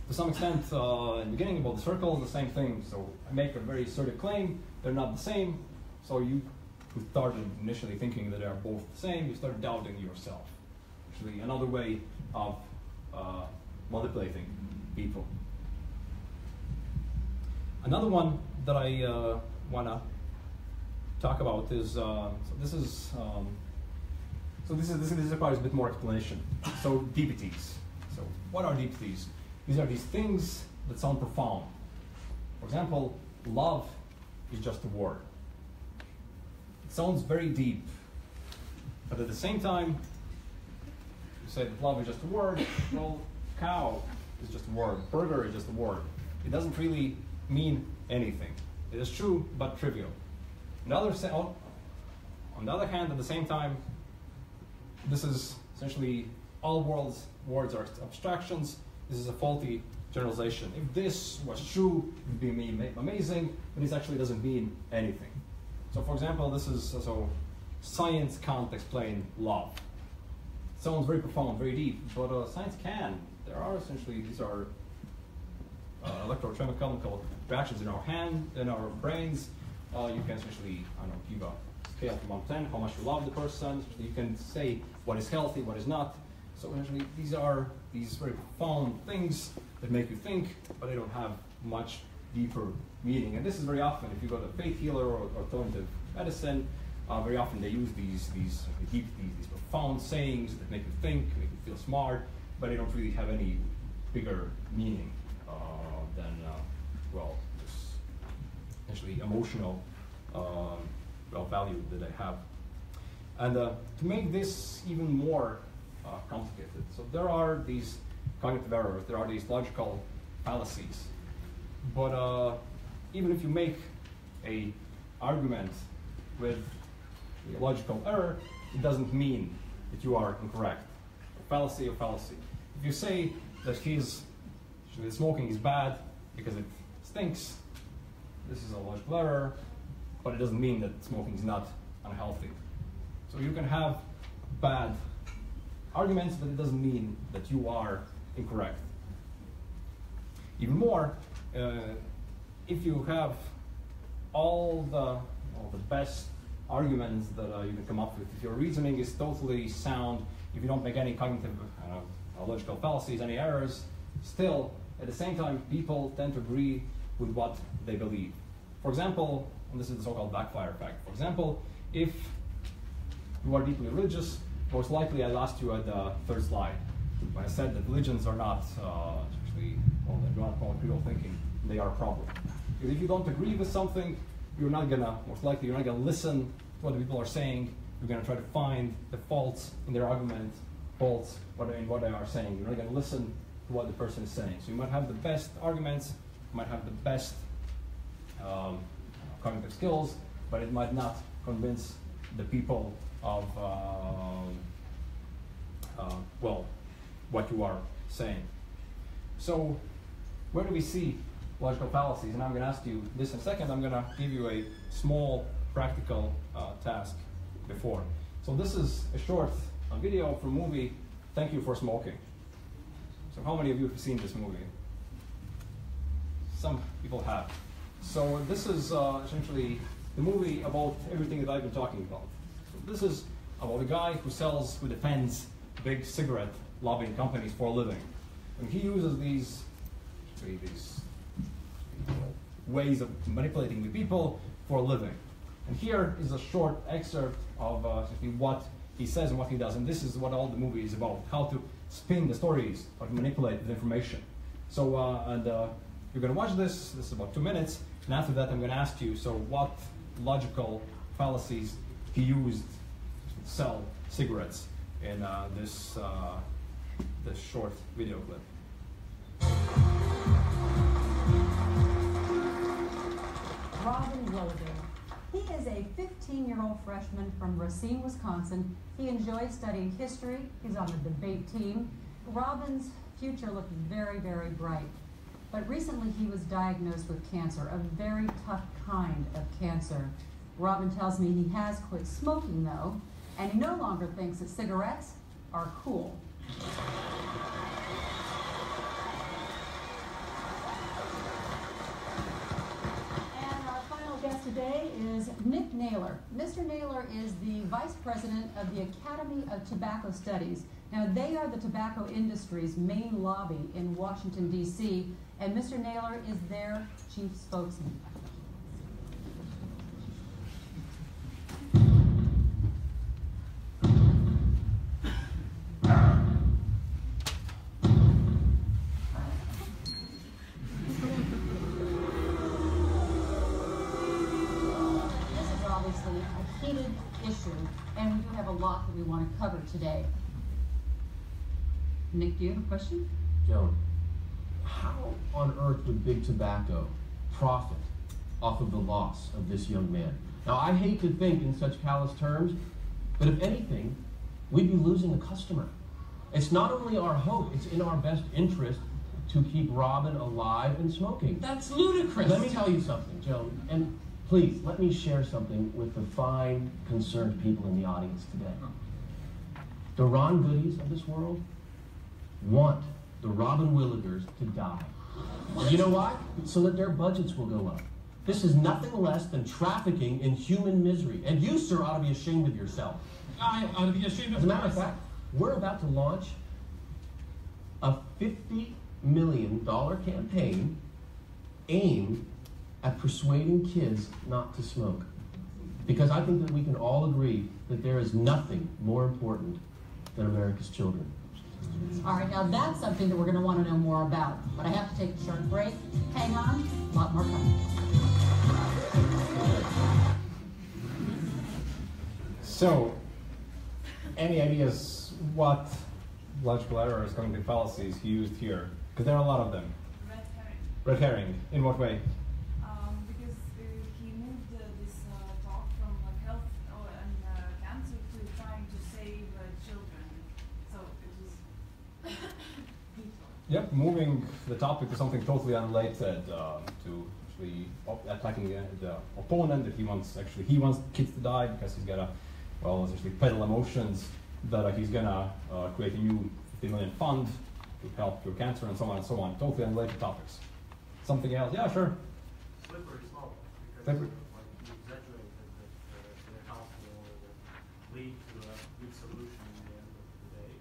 To some extent, in the beginning about the circles, the same thing. So I make a very assertive claim, they're not the same. So you who started initially thinking that they are both the same, you start doubting yourself. Actually, another way of manipulating people. Another one that I want to talk about is this requires a bit more explanation. So DPTs. So what are DPTs? These are these things that sound profound. For example, love is just a word. It sounds very deep, but at the same time, you say that love is just a word. Well, cow is just a word. Burger is just a word. It doesn't really mean anything. It is true, but trivial. On the other hand, at the same time, this is essentially all words are abstractions. This is a faulty generalization. If this was true, it would be amazing, but this actually doesn't mean anything. So for example, this is, so science can't explain love. It sounds very profound, very deep, but science can. There are essentially, these are electrochemical reactions in our hand, in our brains. You can essentially, give a scale from 1 to 10, how much you love the person. You can say what is healthy, what is not. So essentially, these are these very profound things that make you think, but they don't have much deeper meaning. And this is very often, if you go to a faith healer or alternative medicine, very often they use these profound sayings that make you think, make you feel smart, but they don't really have any bigger meaning than, just essentially emotional value that they have. And to make this even more complicated, so there are these cognitive errors, there are these logical fallacies. But even if you make an argument with a logical error, it doesn't mean that you are incorrect. A fallacy or fallacy. If you say that smoking is bad because it stinks, this is a logical error, but it doesn't mean that smoking is not unhealthy. So you can have bad arguments, but it doesn't mean that you are incorrect. Even more, if you have all the best arguments that you can come up with, if your reasoning is totally sound, if you don't make any cognitive, logical fallacies, any errors, still, at the same time, people tend to agree with what they believe. For example, and this is the so-called backfire effect. For example, if you are deeply religious, most likely I lost you at the third slide when I said that religions are not actually, they're not critical thinking, they are a problem. Because if you don't agree with something, most likely you're not gonna listen to what the people are saying. You're gonna try to find the faults in their argument, faults in what they are saying. You're not gonna listen to what the person is saying. So you might have the best arguments, you might have the best cognitive skills, but it might not convince the people of what you are saying. So where do we see logical fallacies? And I'm going to ask you this in a second. I'm going to give you a small practical task before. So this is a short video from a movie, Thank You for Smoking. So how many of you have seen this movie? Some people have. So this is essentially the movie about everything that I've been talking about. So this is about a guy who defends big cigarette lobbying companies for a living. And he uses these ways of manipulating the people for a living. And here is a short excerpt of what he says and what he does. And this is what all the movie is about, how to spin the stories, how to manipulate the information. So, you're going to watch this. This is about 2 minutes. And after that, I'm going to ask you, so what logical fallacies he used to sell cigarettes in this short video clip. Robin Williger. He is a 15-year-old freshman from Racine, Wisconsin. He enjoys studying history. He's on the debate team. Robin's future looked very, very bright. But recently he was diagnosed with cancer, a very tough kind of cancer. Robin tells me he has quit smoking, though, and he no longer thinks that cigarettes are cool. Today is Nick Naylor. Mr. Naylor is the Vice President of the Academy of Tobacco Studies. Now, they are the tobacco industry's main lobby in Washington, D.C., and Mr. Naylor is their chief spokesman. We want to cover today. Nick, do you have a question? Joan, how on earth would Big Tobacco profit off of the loss of this young man? Now, I hate to think in such callous terms, but if anything, we'd be losing a customer. It's not only our hope, it's in our best interest to keep Robin alive and smoking. That's ludicrous. Let me tell you something, Joan, and please, let me share something with the fine, concerned people in the audience today. The Ron Goodies of this world want the Robin Willigers to die. You know why? So that their budgets will go up. This is nothing less than trafficking in human misery. And you, sir, ought to be ashamed of yourself. I ought to be ashamed of myself. As a matter of fact, we're about to launch a $50 million campaign aimed at persuading kids not to smoke. Because I think that we can all agree that there is nothing more important than America's children. All right, now that's something that we're going to want to know more about. But I have to take a short break. Hang on, a lot more coming. So, any ideas what logical errors, cognitive fallacies he used here? Because there are a lot of them. Red herring. Red herring. In what way? Because he moved this talk from health and cancer to trying to save children. So it was Yep, moving the topic to something totally unrelated to actually attacking the opponent. That he wants kids to die because he's gonna, essentially peddle emotions that he's gonna create a new 50 million fund to help cure cancer and so on and so on. Totally unrelated topics. Something else? Yeah, sure. Slippery slope. Because Slippery. you exaggerate that the health will lead to a good solution in the end of the day.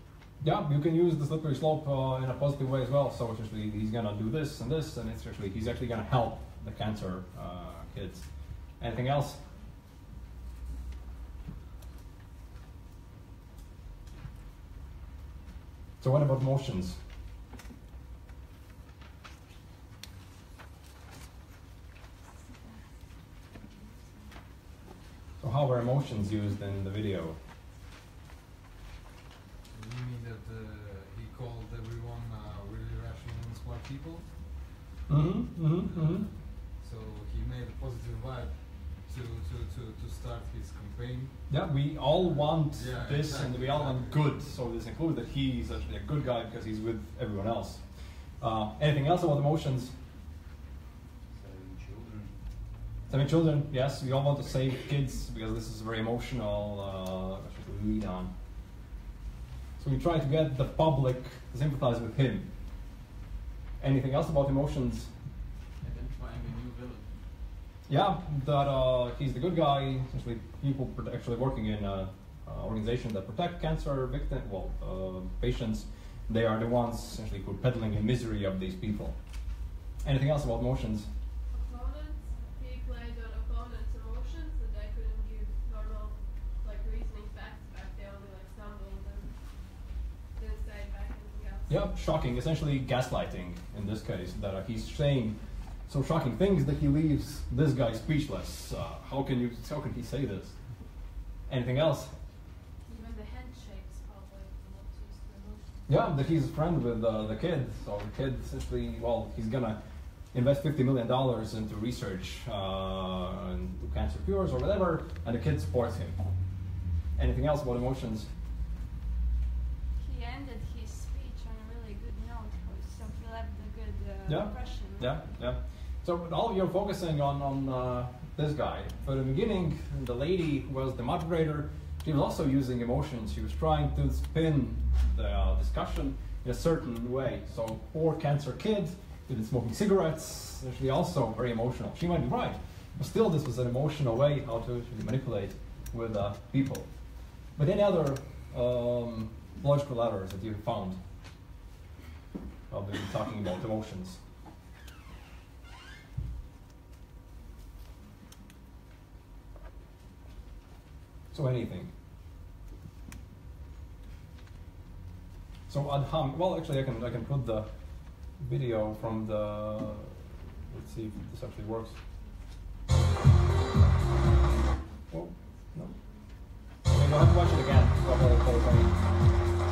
Yeah, you can use the slippery slope in a positive way as well. So essentially, he's gonna do this, and he's actually gonna help the cancer kids. Anything else? So what about emotions? So how were emotions used in the video? You mean that he called everyone really rational and smart people? So he made a positive vibe to start his campaign. Yeah, we all want this, exactly, and we all want good. So this includes that he's actually a good guy because he's with everyone else. Anything else about emotions? Saving children, yes, we all want to save kids because this is very emotional to read on. So we try to get the public to sympathize with him. Anything else about emotions? Identifying a new villain. Yeah, that he's the good guy. Essentially, people actually working in organizations that protect cancer patients. They are the ones essentially who are peddling the misery of these people. Anything else about emotions? Opponents, he played on opponents' emotions, that they couldn't give normal, like, reasoning facts back. They only, like, stumbled and didn't say back anything else. Yeah, shocking. Essentially gaslighting in this case. That he's saying so shocking things that he leaves this guy speechless. How can he say this? Anything else? Even the handshakes probably not used to emotions. Yeah, that he's a friend with the kid. So the kid essentially, he's gonna invest $50 million into research into cancer cures or whatever, and the kid supports him. Anything else about emotions? He ended his speech on a really good note, so he left a good impression. Yeah. So all you're focusing on this guy. For the beginning, the lady who was the moderator, she was also using emotions. She was trying to spin the discussion in a certain way. So poor cancer kid, who'd been smoking cigarettes, actually also very emotional. She might be right, but still this was an emotional way how to manipulate with people. But any other logical errors that you found? I'll be talking about emotions. So anything. So adham. Well, actually, I can put the video from the. Let's see if this actually works. Oh no. Okay, we'll have to watch it again. The whole thing.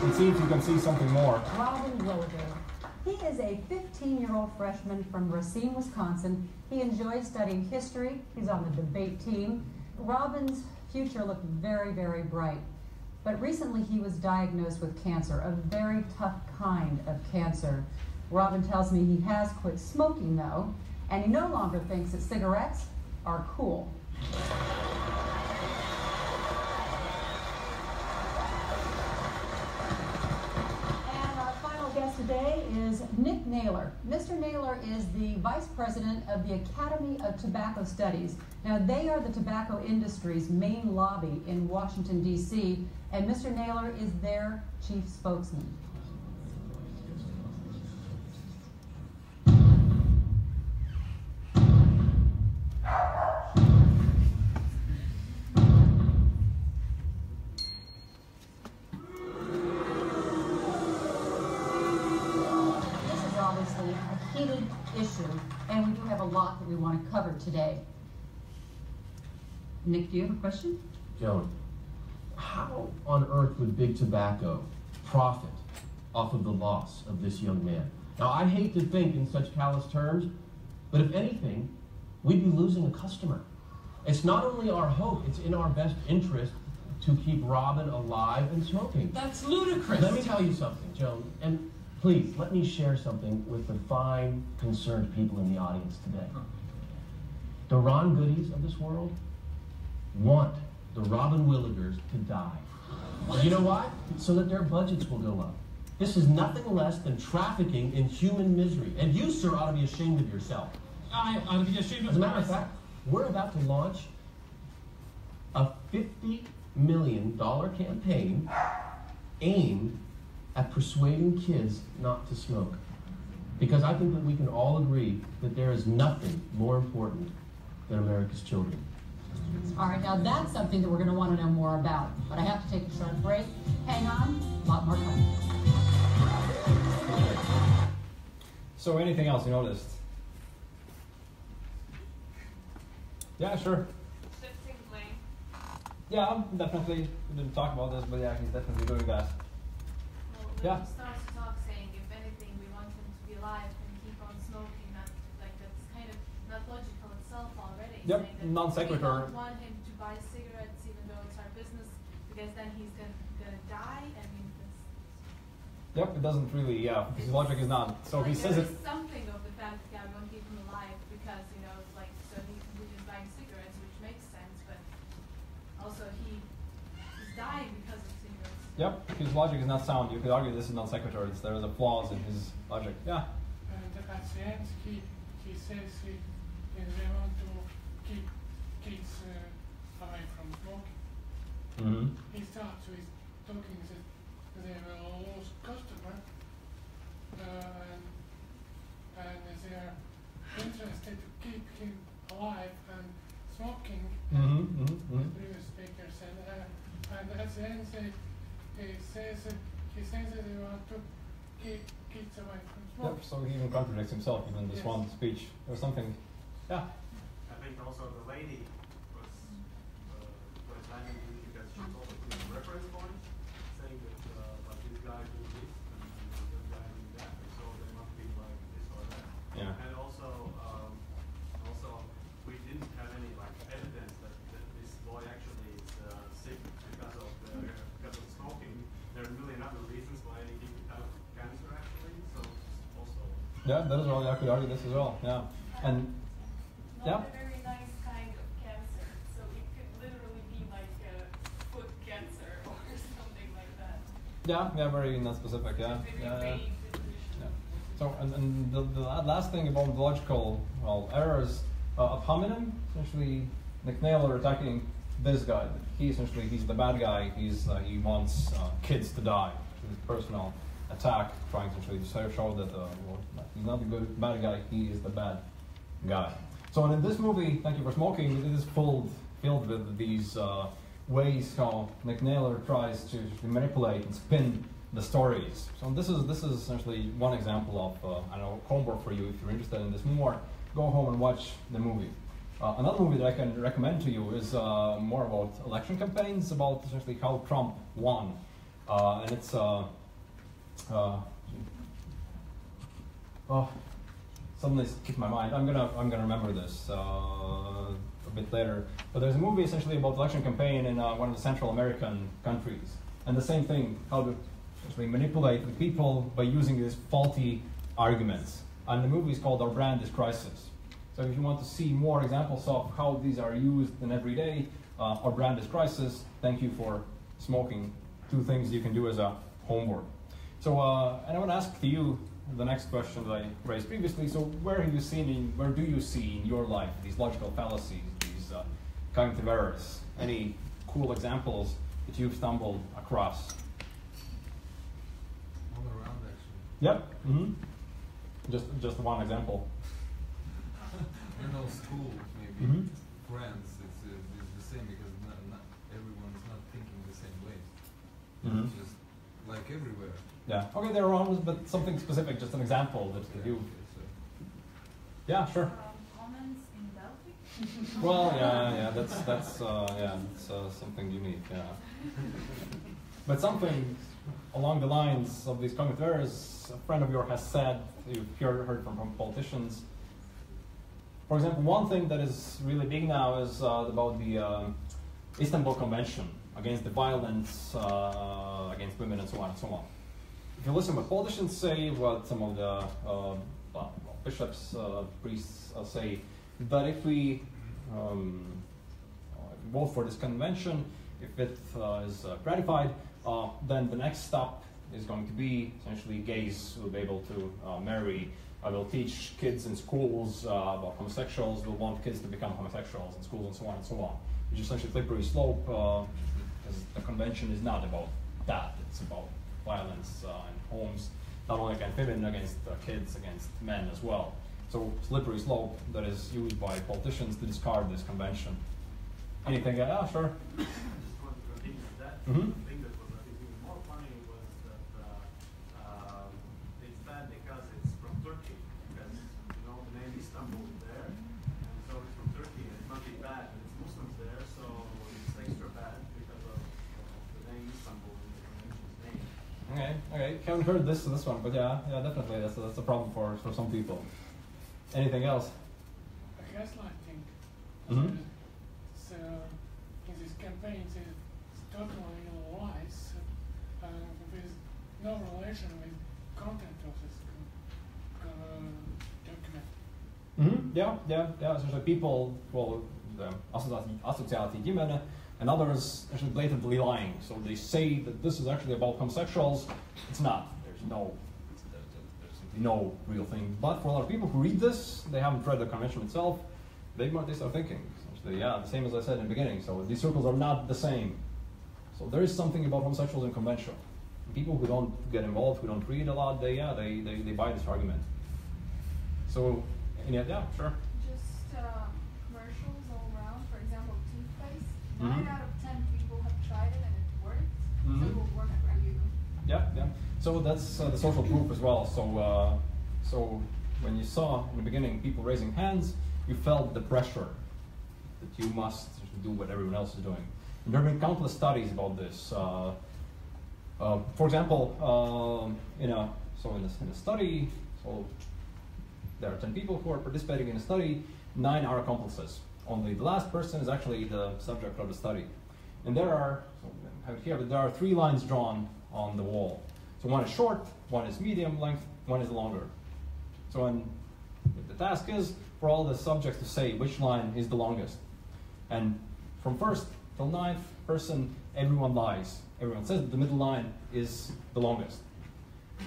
And see if you can see something more. Robin Williger. He is a 15-year-old freshman from Racine, Wisconsin. He enjoys studying history. He's on the debate team. Robin's future looked very, very bright. But recently he was diagnosed with cancer, a very tough kind of cancer. Robin tells me he has quit smoking though, and he no longer thinks that cigarettes are cool. And our final guest today is Nick Naylor. Mr. Naylor is the vice president of the Academy of Tobacco Studies. Now, they are the tobacco industry's main lobby in Washington, D.C., and Mr. Naylor is their chief spokesman. This is obviously a heated issue, and we do have a lot that we want to cover today. Nick, do you have a question? Joan, how on earth would big tobacco profit off of the loss of this young man? Now, I hate to think in such callous terms, but if anything, we'd be losing a customer. It's not only our hope, it's in our best interest to keep Robin alive and smoking. That's ludicrous. Let me tell you something, Joan, and please, let me share something with the fine, concerned people in the audience today. The Ron Goodies of this world want the Robin Willigers to die. You know why? So that their budgets will go up. This is nothing less than trafficking in human misery. And you, sir, ought to be ashamed of yourself. I ought to be ashamed of As a matter of fact, we're about to launch a $50 million campaign aimed at persuading kids not to smoke. Because I think that we can all agree that there is nothing more important than America's children. All right, now that's something that we're going to want to know more about. But I have to take a short break. Hang on, a lot more coming. So anything else you noticed? Yeah, sure. Shifting blame. Yeah, definitely. We didn't talk about this, but yeah, he's definitely doing that. Well, when Yeah. he starts to talk saying, if anything, we want him to be alive and keep on smoking, that's kind of not logical itself already. Yep, Saying that non sequitur. We don't want him to buy cigarettes even though it's our business, because then he's gonna die. I mean, Yep, it doesn't really, yeah, his logic is not. So he says there it. is something of the fact that we want to keep him alive because, so he can continue buying cigarettes, which makes sense, but also he's dying because of cigarettes. Yep, his logic is not sound. You could argue this is non sequitur. There is a flaws in his logic. Yeah. The patient, he says they want to keep kids away from smoking. He starts with talking that they will lose customer, and they are interested to keep him alive and smoking, the previous speakers, and at the end he says that they want to keep kids away from smoking. Yep, so he even contradicts himself even in this one speech or something. Yeah. I think also the lady was landing because she was also putting reference points, saying that like this guy do this and this guy do that, and so they must be like this or that. Yeah. And also we didn't have any like evidence that this boy actually is sick because of smoking. There are a million other reasons why he could have cancer actually. So also. Yeah, that is well. I could argue this as well. Yeah, and not a very nice kind of cancer. So it could literally be like foot cancer or something like that. yeah, very not specific. Yeah. So and the last thing about the logical errors of hominem, essentially Nick Naylor attacking this guy. He's the bad guy. He wants kids to die. His personal attack, trying to show that he's not the bad guy. He is the bad guy. So in this movie, Thank You for Smoking, it is filled with these ways how Nick Naylor tries to manipulate and spin the stories. So this is essentially one example of homework for you if you're interested in this more. Go home and watch the movie. Another movie that I can recommend to you is more about election campaigns, about essentially how Trump won, and it's suddenly skipped my mind. I'm gonna remember this a bit later. But there's a movie essentially about election campaign in one of the Central American countries, and the same thing, how to essentially manipulate the people by using these faulty arguments. And the movie is called Our Brand is Crisis. So if you want to see more examples of how these are used in every day, Our Brand is Crisis, Thank You for Smoking, 2 things you can do as a homework. So, and I want to ask to you the next question that I raised previously. So where do you see in your life these logical fallacies, these cognitive errors? Any cool examples that you've stumbled across? All around, actually. Yep. Mm-hmm. Just one example. I know school, maybe friends. It's the same because not everyone is not thinking the same way. It's just like everywhere. Yeah. Okay, there are ones, but something specific, just an example that you. Yeah, sure. Comments in Delphi. Well, yeah, that's something unique. Yeah. But something along the lines of these cognitive errors, a friend of yours has said, you've heard from politicians. For example, one thing that is really big now is about the Istanbul Convention against the violence against women and so on and so on. If you listen to what politicians say, what some of the bishops, priests say, that if we vote for this convention, if it is ratified, then the next step is going to be essentially gays will be able to marry. I will teach kids in schools about homosexuals. We'll want kids to become homosexuals in schools and so on and so on. Which is essentially a slippery slope because the convention is not about that. It's about violence in homes, not only against women, against kids, against men as well. So slippery slope that is used by politicians to discard this convention. Anything? Yeah, sure. I just want to continue with that. Mm-hmm. The thing that was I think even more funny was that it's bad because it's from Turkey, because the name Istanbul is there, and so it's from Turkey, and it must be bad, and it's Muslims there, so it's extra bad because of the name Istanbul and the convention's name. Okay. Haven't heard this one, but yeah, definitely that's a problem for some people. Anything else? Gaslighting. Mm-hmm. So in these campaigns, it's totally lies with no relation with content of this document. Mm-hmm. Yeah. Essentially, people the asociācija ģimene and others actually blatantly lying. So they say that this is actually about homosexuals. It's not. There's no real thing. But for a lot of people who read this, they haven't read the convention itself. They start thinking. Essentially, the same as I said in the beginning. So these circles are not the same. So there is something about homosexuals unconventional. People who don't get involved, who don't read a lot, they buy this argument. So, yeah, sure. Just commercials all around. For example, toothpaste. 9 out of 10 people have tried it and it worked. So it will work for you. Yeah. So that's the social proof as well. So when you saw in the beginning people raising hands, you felt the pressure that you must do what everyone else is doing. And there have been countless studies about this. For example, in a study, so there are 10 people who are participating in a study. 9 are accomplices. Only the last person is actually the subject of the study. And there are 3 lines drawn on the wall. So one is short, one is medium length, one is longer. So the task is for all the subjects to say which line is the longest. And from first till 9th person, everyone lies. Everyone says that the middle line is the longest.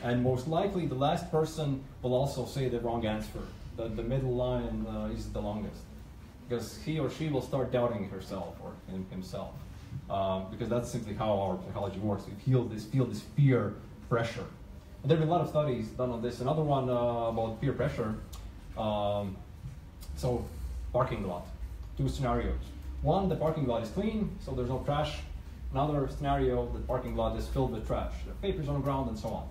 And most likely the last person will also say the wrong answer, that the middle line is the longest. Because he or she will start doubting herself or himself. Because that's simply how our psychology works. We feel this peer pressure. And there have been a lot of studies done on this. Another one about peer pressure. So parking lot, 2 scenarios. One, the parking lot is clean, so there's no trash. Another scenario, the parking lot is filled with trash. There are papers on the ground and so on.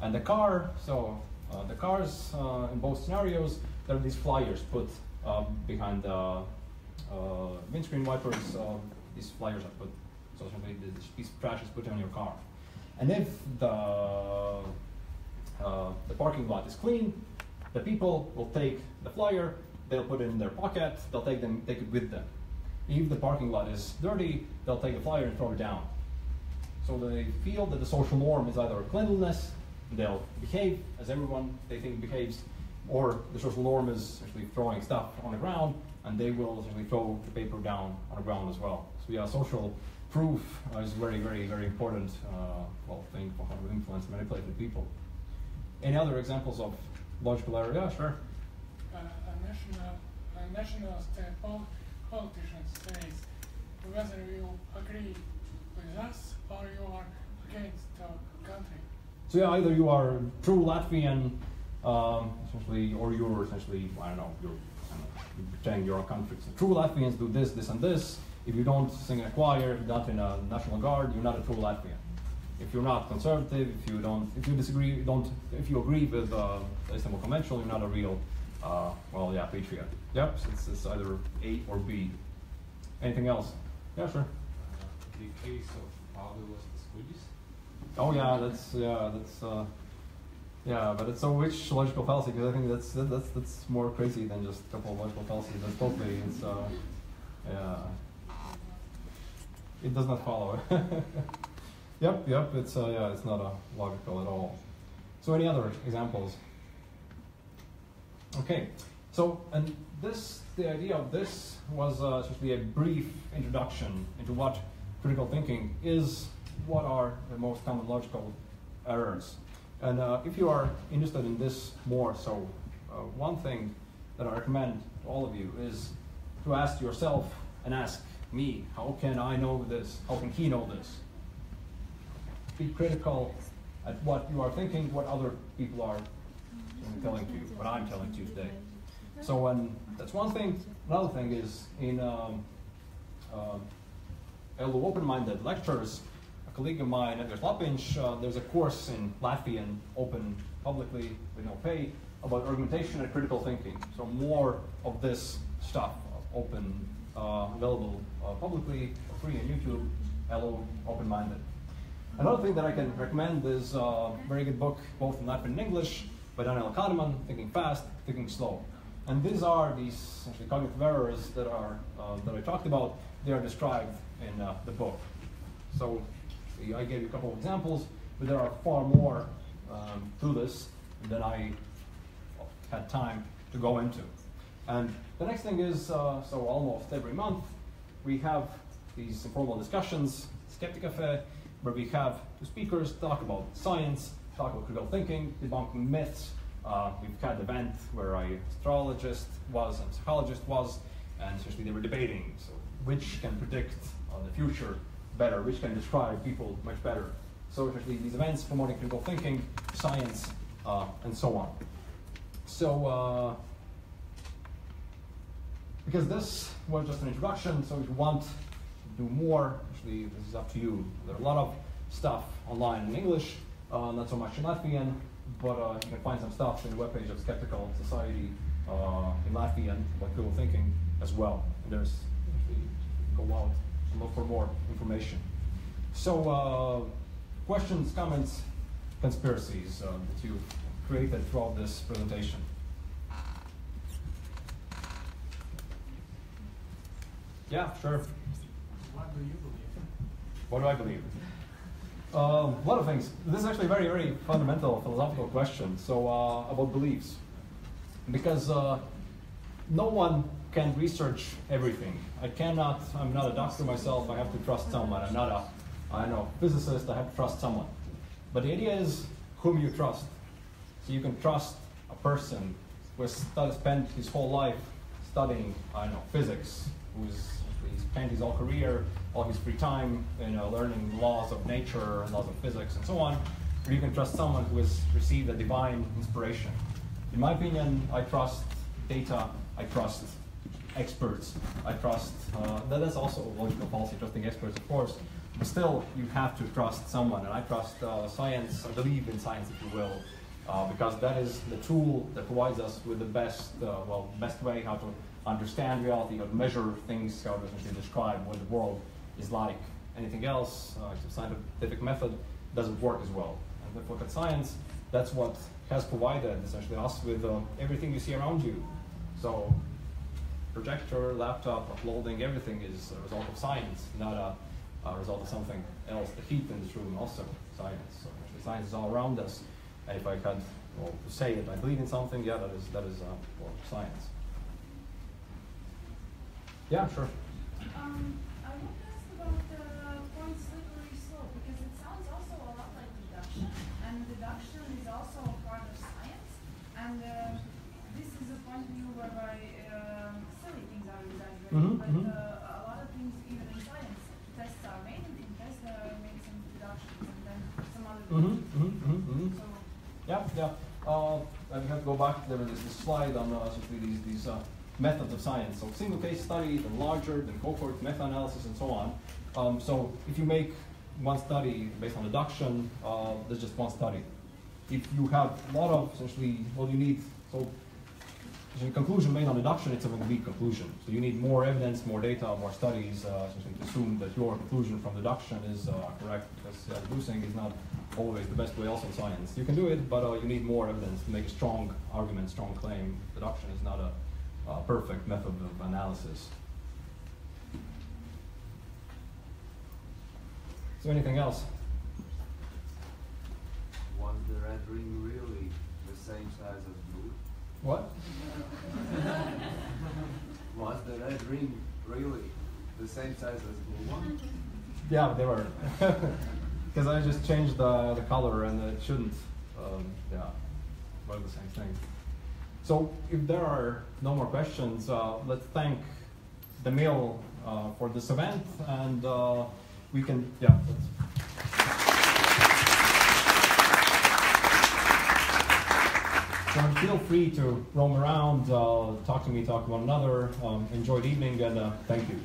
And the car, the cars in both scenarios, there are these flyers put behind the windscreen wipers. These flyers are put, so essentially this piece of trash is put on your car. And if the parking lot is clean, the people will take the flyer, they'll put it in their pocket, they'll take it with them. If the parking lot is dirty, they'll take the flyer and throw it down. So they feel that the social norm is either cleanliness, they'll behave as everyone they think behaves, or the social norm is actually throwing stuff on the ground, and they will essentially throw the paper down on the ground as well. So yeah, social proof is a very, very, very important thing for how to influence and manipulate the people. Any other examples of logical error? Yeah, sure. A nationalist politician says whether you agree with us or you are against the country. So yeah, either you are true Latvian, essentially, or you're essentially, you're pretending you're a country. So true Latvians do this, this, and this. If you don't sing in a choir, if you're not in a National Guard, you're not a true Latvian. If you're not conservative, if you agree with the Istanbul Convention, you're not a real, patriot. Yep, so it's either A or B. Anything else? Yeah, sure. The case of Pablo was the kļūdas. Oh yeah, but it's so which logical fallacy? Because I think that's more crazy than just a couple of logical fallacies. That's totally it does not follow. Yep. It's not logical at all. So any other examples? Okay. So the idea of this was simply a brief introduction into what critical thinking is, what are the most common logical errors. And if you are interested in this more, so one thing that I recommend to all of you is to ask yourself and ask me, how can I know this? How can he know this? Be critical at what you are thinking, what other people are telling you, what I'm telling you today. So that's one thing. Another thing is in open-minded lectures, a colleague of mine, Edgars Lapiņš, there's a course in Latvian, open publicly with no pay, about argumentation and critical thinking. So more of this stuff, open, available publicly for free on YouTube, hello, open-minded. Another thing that I can recommend is a very good book, both in Latvian and English, by Daniel Kahneman, Thinking Fast, Thinking Slow. And these are these essentially cognitive errors that I talked about. They are described in the book. So I gave you a couple of examples, but there are far more to this than I had time to go into. And the next thing is, so almost every month, we have these informal discussions, SkeptiCafe, where we have two speakers talk about science, talk about critical thinking, debunking myths. We've had an event where an astrologist was and a psychologist was, and essentially they were debating, so which can predict the future better, which can describe people much better. So actually these events promoting critical thinking, science, and so on. So, because this was just an introduction, so if you want to do more, actually this is up to you. There are a lot of stuff online in English, not so much in Latvian, but you can find some stuff in the webpage of Skeptical Society in Latvian about critical thinking as well. And there's actually go out and look for more information. So questions, comments, conspiracies that you created throughout this presentation. Yeah, sure. What do you believe? What do I believe? A lot of things. This is actually a very, very fundamental philosophical question. So about beliefs, because no one can research everything. I'm not a doctor myself. I have to trust someone. I'm not a physicist. I have to trust someone. But the idea is whom you trust. So you can trust a person who has spent his whole life studying, physics, who's spent his whole career, all his free time, learning laws of nature and laws of physics and so on. Or you can trust someone who has received a divine inspiration. In my opinion, I trust data, I trust experts, I trust, that's also a logical fallacy, trusting experts, of course, but still you have to trust someone, and I trust science, I believe in science, if you will, because that is the tool that provides us with the best way how to understand reality, how to measure things, how to essentially describe what the world is like. Anything else, it's a scientific method, doesn't work as well. And if we look at science, that's what has provided essentially us with everything you see around you. So projector, laptop, uploading, everything is a result of science, not a result of something else. The heat in this room also science. So actually science is all around us. And if I could say it, I believe in something, yeah, that is science. Yeah, sure. I want to ask about the point slippery slope, because it sounds also a lot like deduction, and deduction is also a part of science, and this is a point of view whereby silly things are exaggerated, but a lot of things, even in science, tests are made, and in tests there are made some deductions, and then some other things. So, yeah. I have to go back. There was this slide on these methods of science. So single case study, then larger, then cohort, meta-analysis, and so on. So if you make one study based on deduction, there's just one study. If you have a lot of essentially what you need, so a conclusion made on deduction, it's a complete conclusion. So you need more evidence, more data, more studies, essentially to assume that your conclusion from deduction is correct, because deducing is not always the best way also in science. You can do it, but you need more evidence to make a strong argument, strong claim. Deduction is not a perfect method of analysis. So anything else? Was the red ring really the same size as blue? What? Was the red ring really the same size as blue one? Yeah, they were. Because I just changed the color and it shouldn't. But the same thing. So if there are no more questions, let's thank the Mill for this event, and we can, So feel free to roam around, talk to me, talk to one another, enjoy the evening, and thank you.